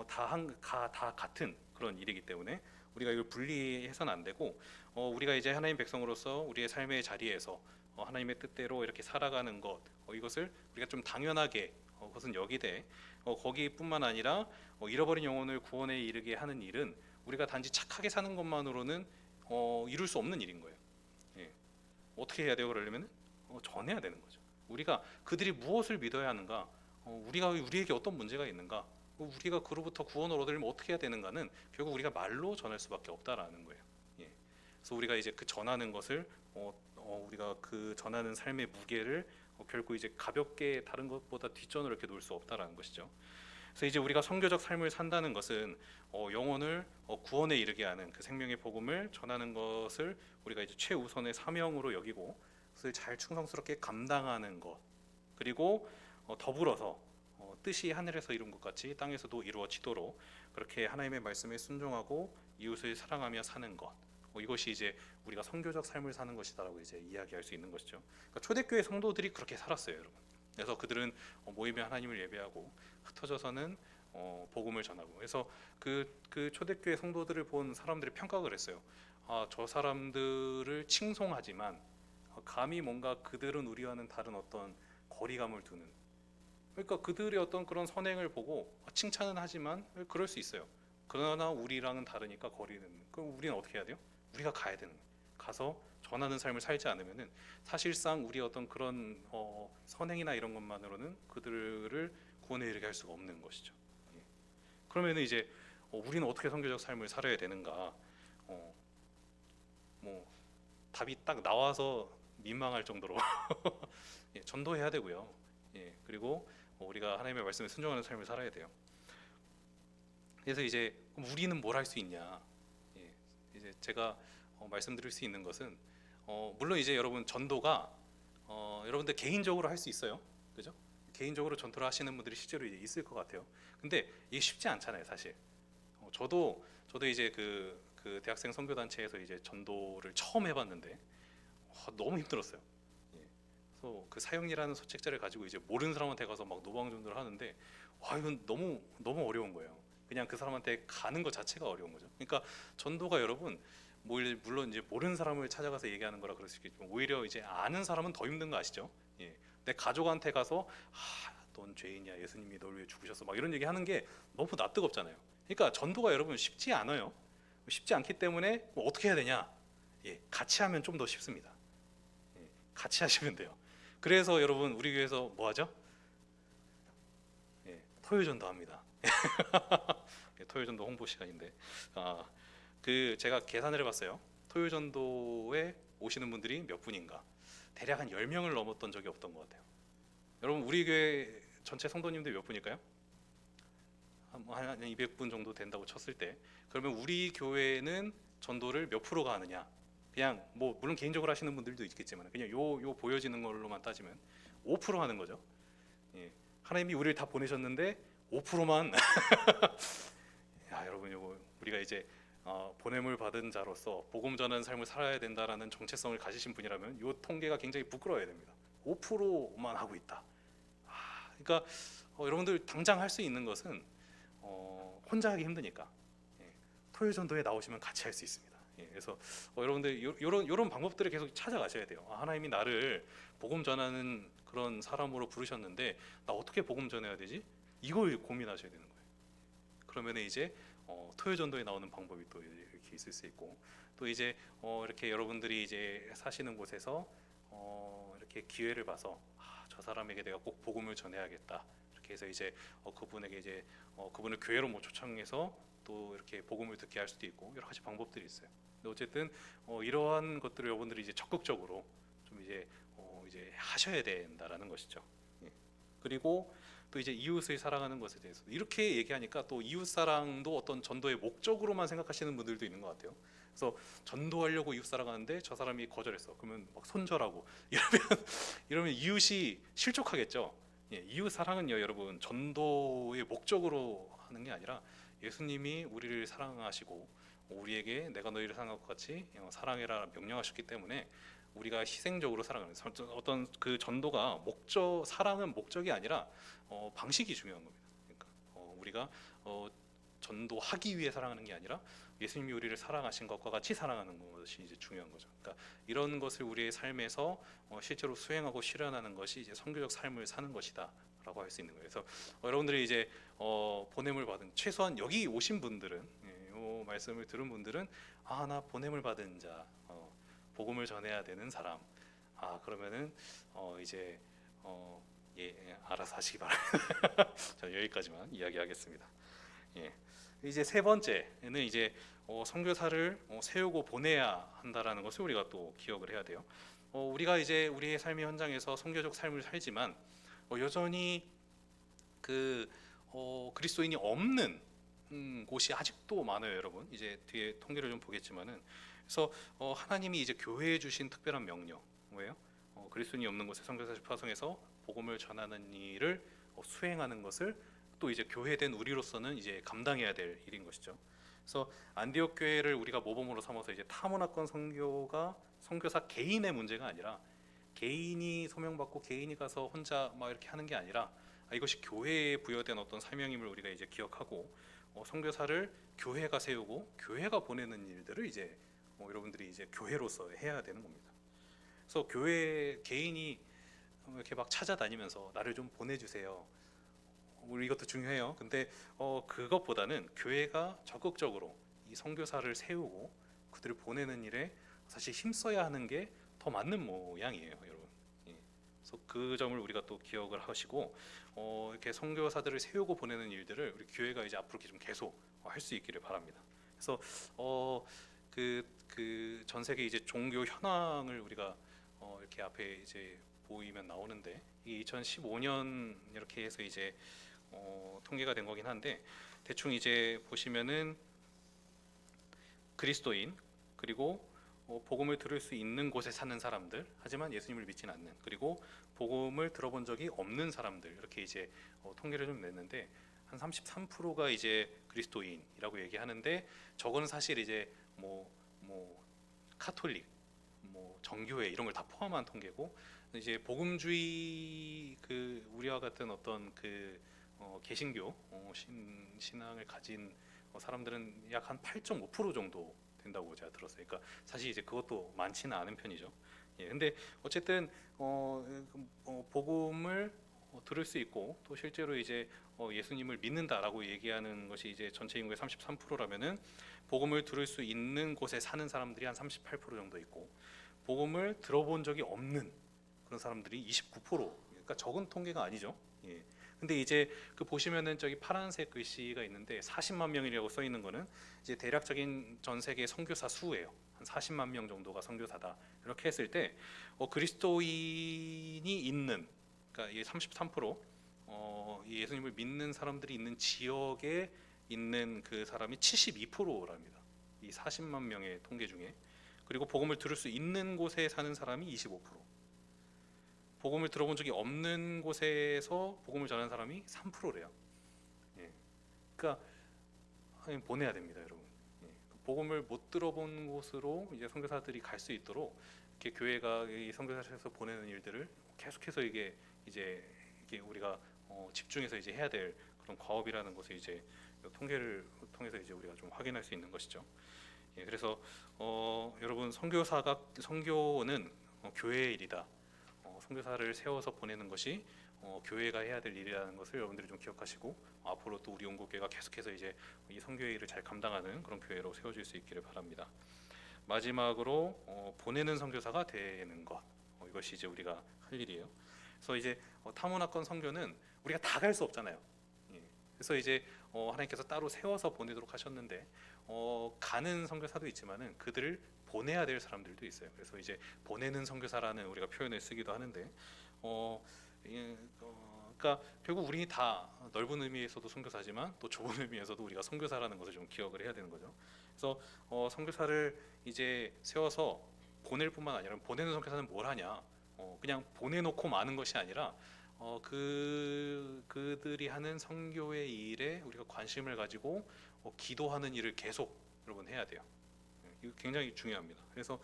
다 같은 그런 일이기 때문에 우리가 이걸 분리해서는 안 되고 우리가 이제 하나님 백성으로서 우리의 삶의 자리에서 하나님의 뜻대로 이렇게 살아가는 것 이것을 우리가 좀 당연하게 그것은 여기되 거기뿐만 아니라 잃어버린 영혼을 구원에 이르게 하는 일은 우리가 단지 착하게 사는 것만으로는 이룰 수 없는 일인 거예요. 예. 어떻게 해야 돼요? 그러려면 전해야 되는 거죠. 우리가 그들이 무엇을 믿어야 하는가, 우리에게 어떤 문제가 있는가, 우리가 그로부터 구원을 얻으려면 어떻게 해야 되는가는 결국 우리가 말로 전할 수밖에 없다라는 거예요. 예. 그래서 우리가 이제 그 전하는 것을 우리가 그 전하는 삶의 무게를 결코 이제 가볍게 다른 것보다 뒷전으로 이렇게 놓을 수 없다라는 것이죠. 그래서 이제 우리가 선교적 삶을 산다는 것은 영혼을 구원에 이르게 하는 그 생명의 복음을 전하는 것을 우리가 이제 최우선의 사명으로 여기고 그것을 잘 충성스럽게 감당하는 것 그리고 더불어서 뜻이 하늘에서 이룬 것 같이 땅에서도 이루어지도록 그렇게 하나님의 말씀에 순종하고 이웃을 사랑하며 사는 것 이것이 이제 우리가 선교적 삶을 사는 것이다라고 이제 이야기할 수 있는 것이죠. 그러니까 초대교회 성도들이 그렇게 살았어요, 여러분. 그래서 그들은 모이며 하나님을 예배하고 흩어져서는 복음을 전하고. 그래서 그 초대교회 성도들을 본 사람들이 평가를 했어요. 저 사람들을 칭송하지만 감히 뭔가 그들은 우리와는 다른 어떤 거리감을 두는. 그러니까 그들의 어떤 그런 선행을 보고 칭찬은 하지만 그럴 수 있어요. 그러나 우리랑은 다르니까 거리는. 그럼 우리는 어떻게 해야 돼요? 우리가 가야 되는 거예요. 가서 전하는 삶을 살지 않으면은 사실상 우리 어떤 그런 선행이나 이런 것만으로는 그들을 구원에 이르게 할 수가 없는 것이죠. 예. 그러면은 이제 우리는 어떻게 선교적 삶을 살아야 되는가? 뭐 답이 딱 나와서 민망할 정도로 예, 전도해야 되고요. 예, 그리고 우리가 하나님의 말씀에 순종하는 삶을 살아야 돼요. 그래서 이제 우리는 뭘 할 수 있냐? 예, 이제 제가 말씀드릴 수 있는 것은 물론 이제 여러분 전도가 여러분들 개인적으로 할 수 있어요, 그죠? 개인적으로 전도를 하시는 분들이 실제로 이제 있을 것 같아요. 근데 이게 쉽지 않잖아요, 사실. 저도 이제 그 대학생 선교 단체에서 이제 전도를 처음 해봤는데 너무 힘들었어요. 예. 그래서 그 사형리라는 소책자를 가지고 이제 모르는 사람한테 가서 막 노방전도를 하는데 이건 너무 어려운 거예요. 그냥 그 사람한테 가는 것 자체가 어려운 거죠. 그러니까 전도가 여러분 물론 이제 모르는 사람을 찾아가서 얘기하는 거라 그럴 수 있겠지만 오히려 이제 아는 사람은 더 힘든 거 아시죠? 예. 내 가족한테 가서 넌 죄인이야. 예수님이 널 위해 죽으셨어. 막 이런 얘기 하는 게 너무 낯뜨겁잖아요. 그러니까 전도가 여러분 쉽지 않아요. 쉽지 않기 때문에 뭐 어떻게 해야 되냐? 예, 같이 하면 좀 더 쉽습니다. 예, 같이 하시면 돼요. 그래서 여러분 우리 교회에서 뭐 하죠? 예, 토요전도 합니다. 예, 토요전도 홍보 시간인데 그 제가 계산을 해봤어요. 토요전도에 오시는 분들이 몇 분인가? 대략 한 10명을 넘었던 적이 없던 것 같아요. 여러분 우리 교회 전체 성도님들 몇 분일까요? 한 200분 정도 된다고 쳤을 때 그러면 우리 교회는 전도를 몇 프로가 하느냐? 그냥 뭐 물론 개인적으로 하시는 분들도 있겠지만 그냥 요 보여지는 걸로만 따지면 5% 하는 거죠. 예. 하나님이 우리를 다 보내셨는데 5%만 야, 여러분 이거 우리가 이제 보냄을 받은 자로서 복음 전하는 삶을 살아야 된다라는 정체성을 가지신 분이라면 이 통계가 굉장히 부끄러워야 됩니다. 5%만 하고 있다. 그러니까 여러분들 당장 할 수 있는 것은 혼자 하기 힘드니까 예, 토요 전도에 나오시면 같이 할 수 있습니다. 예, 그래서 여러분들 이런 방법들을 계속 찾아가셔야 돼요. 하나님이 나를 복음 전하는 그런 사람으로 부르셨는데 나 어떻게 복음 전해야 되지? 이걸 고민하셔야 되는 거예요. 그러면 이제 토요 전도에 나오는 방법이 또 이렇게 있을 수 있고 또 이제 이렇게 여러분들이 이제 사시는 곳에서 이렇게 기회를 봐서 저 사람에게 내가 꼭 복음을 전해야겠다. 이렇게 해서 이제 그분에게 이제 그분을 교회로 뭐 초청해서 또 이렇게 복음을 듣게 할 수도 있고 여러 가지 방법들이 있어요. 근데 어쨌든 이러한 것들을 여러분들이 이제 적극적으로 좀 이제 하셔야 된다라는 것이죠. 예. 그리고 또 이제 이웃을 사랑하는 것에 대해서 이렇게 얘기하니까 또 이웃 사랑도 어떤 전도의 목적으로만 생각하시는 분들도 있는 것 같아요. 그래서 전도하려고 이웃 사랑하는데 저 사람이 거절했어. 그러면 막 손절하고 이러면 이웃이 실족하겠죠. 예, 이웃 사랑은요, 여러분 전도의 목적으로 하는 게 아니라 예수님이 우리를 사랑하시고 우리에게 내가 너희를 사랑한 것 같이 사랑해라 명령하셨기 때문에 우리가 희생적으로 사랑하는 어떤 그 전도가 사랑은 목적이 아니라 방식이 중요한 겁니다. 그러니까 우리가 전도하기 위해 사랑하는 게 아니라 예수님이 우리를 사랑하신 것과 같이 사랑하는 것이 이제 중요한 거죠. 그러니까 이런 것을 우리의 삶에서 실제로 수행하고 실현하는 것이 이제 선교적 삶을 사는 것이다라고 할 수 있는 거예요. 그래서 여러분들이 이제 보냄을 받은 최소한 여기 오신 분들은 이 말씀을 들은 분들은 나 보냄을 받은 자, 복음을 전해야 되는 사람. 그러면은 이제 알아서 하시기 바랍니다. 저는 여기까지만 이야기하겠습니다. 예. 이제 세 번째는 이제 선교사를 세우고 보내야 한다라는 것을 우리가 또 기억을 해야 돼요. 우리가 이제 우리의 삶의 현장에서 선교적 삶을 살지만 여전히 그 그리스도인이 없는 곳이 아직도 많아요, 여러분. 이제 뒤에 통계를 좀 보겠지만은 그래서 하나님이 이제 교회에 주신 특별한 명령 뭐예요? 그리스도인이 없는 곳에 선교사를 파송해서 복음을 전하는 일을 수행하는 것을 또 이제 교회된 우리로서는 이제 감당해야 될 일인 것이죠. 그래서 안디옥 교회를 우리가 모범으로 삼아서 이제 타문화권 선교가 선교사 개인의 문제가 아니라 개인이 소명받고 개인이 가서 혼자 막 이렇게 하는 게 아니라 이것이 교회에 부여된 어떤 사명임을 우리가 이제 기억하고 선교사를 교회가 세우고 교회가 보내는 일들을 이제 여러분들이 이제 교회로서 해야 되는 겁니다. 그래서 교회 개인이 이렇게 막 찾아다니면서 나를 좀 보내주세요. 우리 이것도 중요해요. 근데 그것보다는 교회가 적극적으로 이 선교사를 세우고 그들을 보내는 일에 사실 힘써야 하는 게 더 맞는 모양이에요, 여러분. 예. 그래서 그 점을 우리가 또 기억을 하시고 이렇게 선교사들을 세우고 보내는 일들을 우리 교회가 이제 앞으로 좀 계속 할 수 있기를 바랍니다. 그래서 그 전 세계 이제 종교 현황을 우리가 이렇게 앞에 이제 보이면 나오는데 이 2015년 이렇게 해서 이제 통계가 된 거긴 한데 대충 이제 보시면은 그리스도인 그리고 복음을 들을 수 있는 곳에 사는 사람들 하지만 예수님을 믿지는 않는 그리고 복음을 들어본 적이 없는 사람들 이렇게 이제 통계를 좀 냈는데 한 33%가 이제 그리스도인이라고 얘기하는데 저거는 사실 이제 뭐 카톨릭 뭐 정교회 이런 걸 다 포함한 통계고 이제 복음주의 그 우리와 같은 어떤 그 개신교 신앙을 가진 사람들은 약 한 8.5% 정도 된다고 제가 들었어요. 그러니까 사실 이제 그것도 많지는 않은 편이죠. 예, 근데 어쨌든 복음을 들을 수 있고 또 실제로 이제 예수님을 믿는다라고 얘기하는 것이 이제 전체 인구의 33%라면은 복음을 들을 수 있는 곳에 사는 사람들이 한 38% 정도 있고 복음을 들어본 적이 없는 그런 사람들이 29%. 그러니까 적은 통계가 아니죠. 예. 근데 이제 그 보시면은 저기 파란색 글씨가 있는데 40만 명이라고 써 있는 거는 이제 대략적인 전 세계 선교사 수예요. 한 40만 명 정도가 선교사다. 이렇게 했을 때 그리스도인이 있는 그러니까 이 33%, 이 예수님을 믿는 사람들이 있는 지역에 있는 그 사람이 72%랍니다. 이 40만 명의 통계 중에. 그리고 복음을 들을 수 있는 곳에 사는 사람이 25%. 복음을 들어본 적이 없는 곳에서 복음을 전하는 사람이 3%래요. 예. 그러니까 보내야 됩니다, 여러분. 예. 복음을 못 들어본 곳으로 이제 선교사들이 갈 수 있도록 이렇게 교회가 이 선교사에서 보내는 일들을 계속해서 이게 우리가 집중해서 이제 해야 될 그런 과업이라는 것을 이제 통계를 통해서 이제 우리가 좀 확인할 수 있는 것이죠. 예, 그래서 여러분 선교는 교회의 일이다. 선교사를 세워서 보내는 것이 교회가 해야 될 일이라는 것을 여러분들이 좀 기억하시고 앞으로 또 우리 온국교회가 계속해서 이제 이 선교의 일을 잘 감당하는 그런 교회로 세워질 수 있기를 바랍니다. 마지막으로 보내는 선교사가 되는 것, 이것이 이제 우리가 할 일이에요. 그래서 이제 타문화권 선교는 우리가 다 갈 수 없잖아요. 예. 그래서 이제 하나님께서 따로 세워서 보내도록 하셨는데 가는 선교사도 있지만은 그들을 보내야 될 사람들도 있어요. 그래서 이제 보내는 선교사라는 우리가 표현을 쓰기도 하는데 그러니까 결국 우리 다 넓은 의미에서도 선교사지만 또 좁은 의미에서도 우리가 선교사라는 것을 좀 기억을 해야 되는 거죠. 그래서 선교사를 이제 세워서 보낼 뿐만 아니라 보내는 선교사는 뭘 하냐? 그냥 보내놓고 마는 것이 아니라 그들이 하는 선교의 일에 우리가 관심을 가지고 기도하는 일을 계속 여러분 해야 돼요. 이거 굉장히 중요합니다. 그래서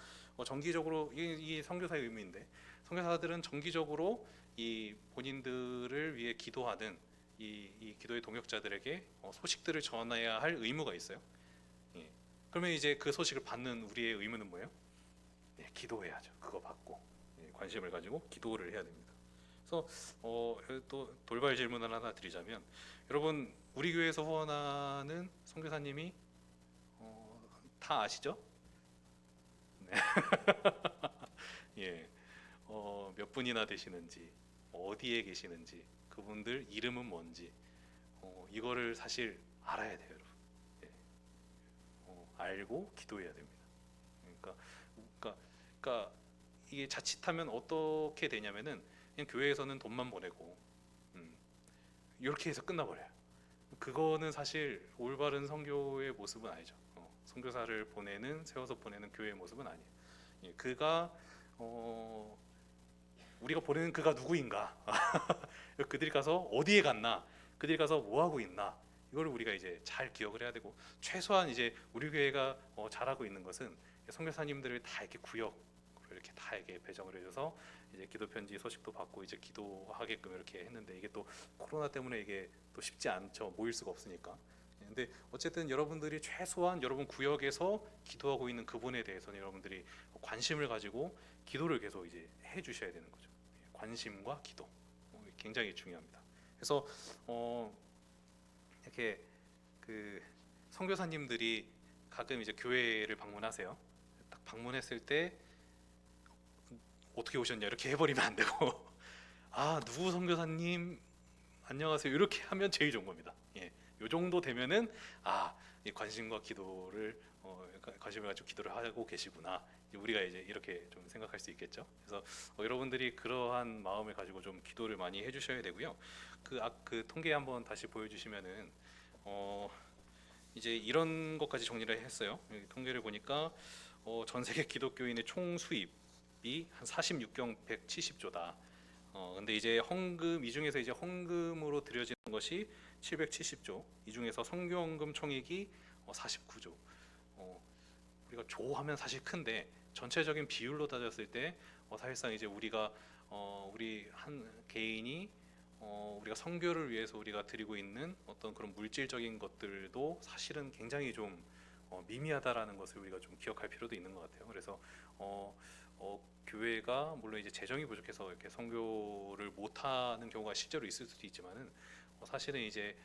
정기적으로 이 선교사의 의미인데 선교사들은 정기적으로 이 본인들을 위해 기도하는 이 기도의 동역자들에게 소식들을 전해야 할 의무가 있어요. 예. 그러면 이제 그 소식을 받는 우리의 의무는 뭐예요? 예, 기도해야죠. 그거 받고 관심을 가지고 기도를 해야 됩니다. 그래서 또 돌발 질문을 하나 드리자면 여러분 우리 교회에서 후원하는 선교사님이 다 아시죠? 네. 예, 몇 분이나 되시는지, 어디에 계시는지, 그분들 이름은 뭔지, 이거를 사실 알아야 돼요, 여러분. 예, 알고 기도해야 됩니다. 그러니까, 그러니까, 그러니까 이게 자칫하면 어떻게 되냐면은 그냥 교회에서는 돈만 보내고, 이렇게 해서 끝나버려요. 그거는 사실 올바른 선교의 모습은 아니죠. 선교사를 세워서 보내는 교회의 모습은 아니에요. 예, 우리가 보내는 그가 누구인가? 그들이 가서 어디에 갔나? 그들이 가서 뭐 하고 있나? 이걸 우리가 이제 잘 기억을 해야 되고 최소한 이제 우리 교회가 잘하고 있는 것은 선교사님들을 다 이렇게 구역으로 이렇게 다 이렇게 배정을 해줘서 이제 기도 편지 소식도 받고 이제 기도하게끔 이렇게 했는데 이게 또 코로나 때문에 이게 또 쉽지 않죠. 모일 수가 없으니까. 근데 어쨌든 여러분들이 최소한 여러분 구역에서 기도하고 있는 그분에 대해서는 여러분들이 관심을 가지고 기도를 계속 이제 해 주셔야 되는 거죠. 관심과 기도 굉장히 중요합니다. 그래서 이렇게 그 선교사님들이 가끔 이제 교회를 방문하세요. 딱 방문했을 때 어떻게 오셨냐 이렇게 해버리면 안 되고 아 누구 선교사님 안녕하세요 이렇게 하면 제일 좋은 겁니다. 예, 요 정도 되면은 이 관심과 기도를 관심을 가지고 기도를 하고 계시구나. 우리가 이제 이렇게 좀 생각할 수 있겠죠. 그래서 여러분들이 그러한 마음을 가지고 좀 기도를 많이 해주셔야 되고요. 그 통계 한번 다시 보여주시면은 이제 이런 것까지 정리를 했어요. 통계를 보니까 전 세계 기독교인의 총 수입이 한 46경 170조다. 근데 이제 이 중에서 이제 헌금으로 드려지는 것이 770조, 이 중에서 선교헌금 총액이 49조. 우리가 조하면 사실 큰데 전체적인 비율로 따졌을 때 사실상 이제 우리 한 개인이 우리가 선교를 위해서 우리가 드리고 있는 어떤 그런 물질적인 것들도 사실은 굉장히 좀 미미하다라는 것을 우리가 좀 기억할 필요도 있는 것 같아요. 그래서 교회가 물론 이제 재정이 부족해서 이렇게 선교를 못하는 경우가 실제로 있을 수도 있지만은 사실은 이제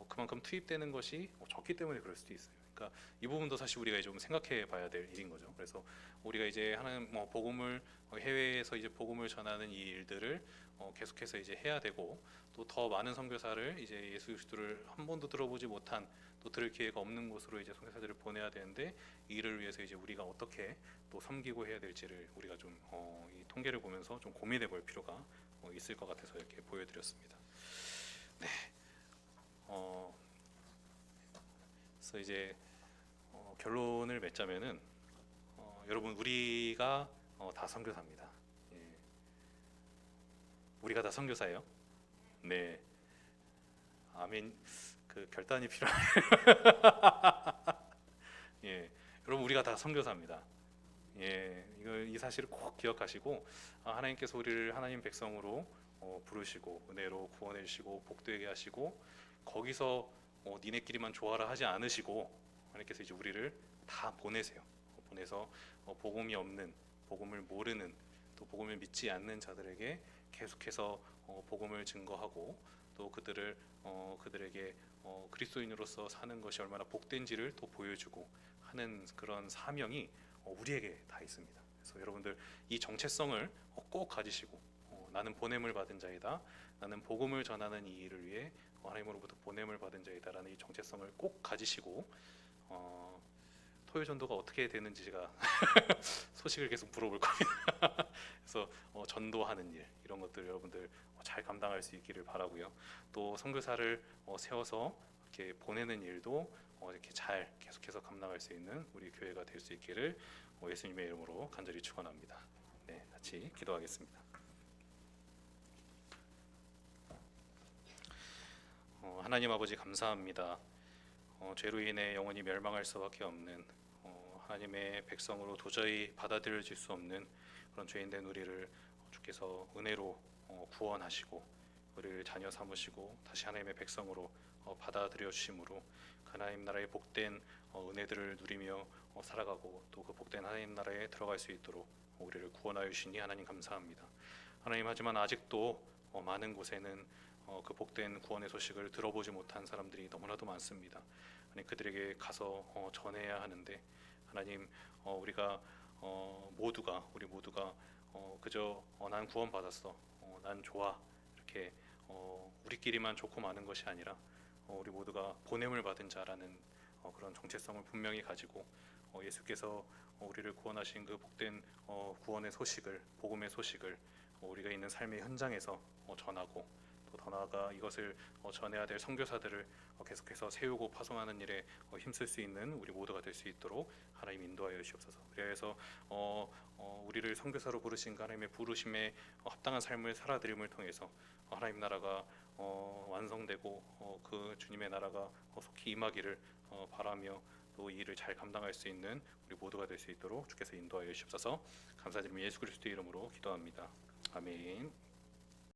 그만큼 투입되는 것이 적기 때문에 그럴 수도 있어요. 그러니까 이 부분도 사실 우리가 좀 생각해 봐야 될 일인 거죠. 그래서 우리가 이제 하는 복음을 해외에서 이제 복음을 전하는 이 일들을 계속해서 이제 해야 되고 또 더 많은 선교사를 이제 예수 그리스도를 한 번도 들어보지 못한 또 들을 기회가 없는 곳으로 이제 선교사들을 보내야 되는데 이 일을 위해서 이제 우리가 어떻게 또 섬기고 해야 될지를 우리가 좀 이 통계를 보면서 좀 고민해 볼 필요가 있을 것 같아서 이렇게 보여드렸습니다. 네. 어, 그래서 이제 결론을 맺자면은 여러분 우리가 다 선교사입니다. 예. 우리가 다 선교사예요. 네. 아멘. 그 결단이 필요해요. 예. 여러분 우리가 다 선교사입니다. 예. 이 사실을 꼭 기억하시고 하나님께서 우리를 하나님 백성으로 부르시고 은혜로 구원해 주시고 복되게 하시고 거기서 니네끼리만 좋아라 하지 않으시고 하나님께서 이제 우리를 다 보내세요. 보내서 복음이 없는, 복음을 모르는, 또 복음을 믿지 않는 자들에게 계속해서 복음을 증거하고 또 그들에게 그리스도인으로서 사는 것이 얼마나 복된지를 또 보여주고 하는 그런 사명이 우리에게 다 있습니다. 그래서 여러분들 이 정체성을 꼭 가지시고 나는 보냄을 받은 자이다. 나는 복음을 전하는 이 일을 위해 하나님으로부터 보냄을 받은 자이다라는 이 정체성을 꼭 가지시고 토요 전도가 어떻게 되는지 제가 소식을 계속 물어볼 겁니다. 그래서 전도하는 일 이런 것들 여러분들 잘 감당할 수 있기를 바라고요. 또 선교사를 세워서 이렇게 보내는 일도 이렇게 잘 계속해서 감당할 수 있는 우리 교회가 될 수 있기를 예수님의 이름으로 간절히 축원합니다. 네, 같이 기도하겠습니다. 하나님 아버지 감사합니다. 죄로 인해 영원히 멸망할 수밖에 없는 하나님의 백성으로 도저히 받아들여질 수 없는 그런 죄인된 우리를 주께서 은혜로 구원하시고 우리를 자녀 삼으시고 다시 하나님의 백성으로 받아들여 주심으로 하나님 나라의 복된 은혜들을 누리며 살아가고 또 그 복된 하나님 나라에 들어갈 수 있도록 우리를 구원하여 주시니 하나님 감사합니다. 하나님 하지만 아직도 많은 곳에는 그 복된 구원의 소식을 들어보지 못한 사람들이 너무나도 많습니다. 하나님 그들에게 가서 전해야 하는데 하나님 우리가 우리 모두가 그저 난 구원받았어, 난 좋아 이렇게 우리끼리만 좋고 많은 것이 아니라 우리 모두가 보냄을 받은 자라는 그런 정체성을 분명히 가지고 예수께서 우리를 구원하신 그 복된 구원의 소식을 복음의 소식을 우리가 있는 삶의 현장에서 전하고 또 더 나아가 이것을 전해야 될 선교사들을 계속해서 세우고 파송하는 일에 힘쓸 수 있는 우리 모두가 될 수 있도록 하나님 인도하여 주시옵소서. 그래서 우리를 선교사로 부르신 하나님의 부르심에 합당한 삶을 살아드림을 통해서 하나님 나라가 완성되고 그 주님의 나라가 속히 임하기를 바라며 또 이 일을 잘 감당할 수 있는 우리 모두가 될 수 있도록 주께서 인도하여 주시옵소서. 감사드리며 예수 그리스도의 이름으로 기도합니다. 아멘.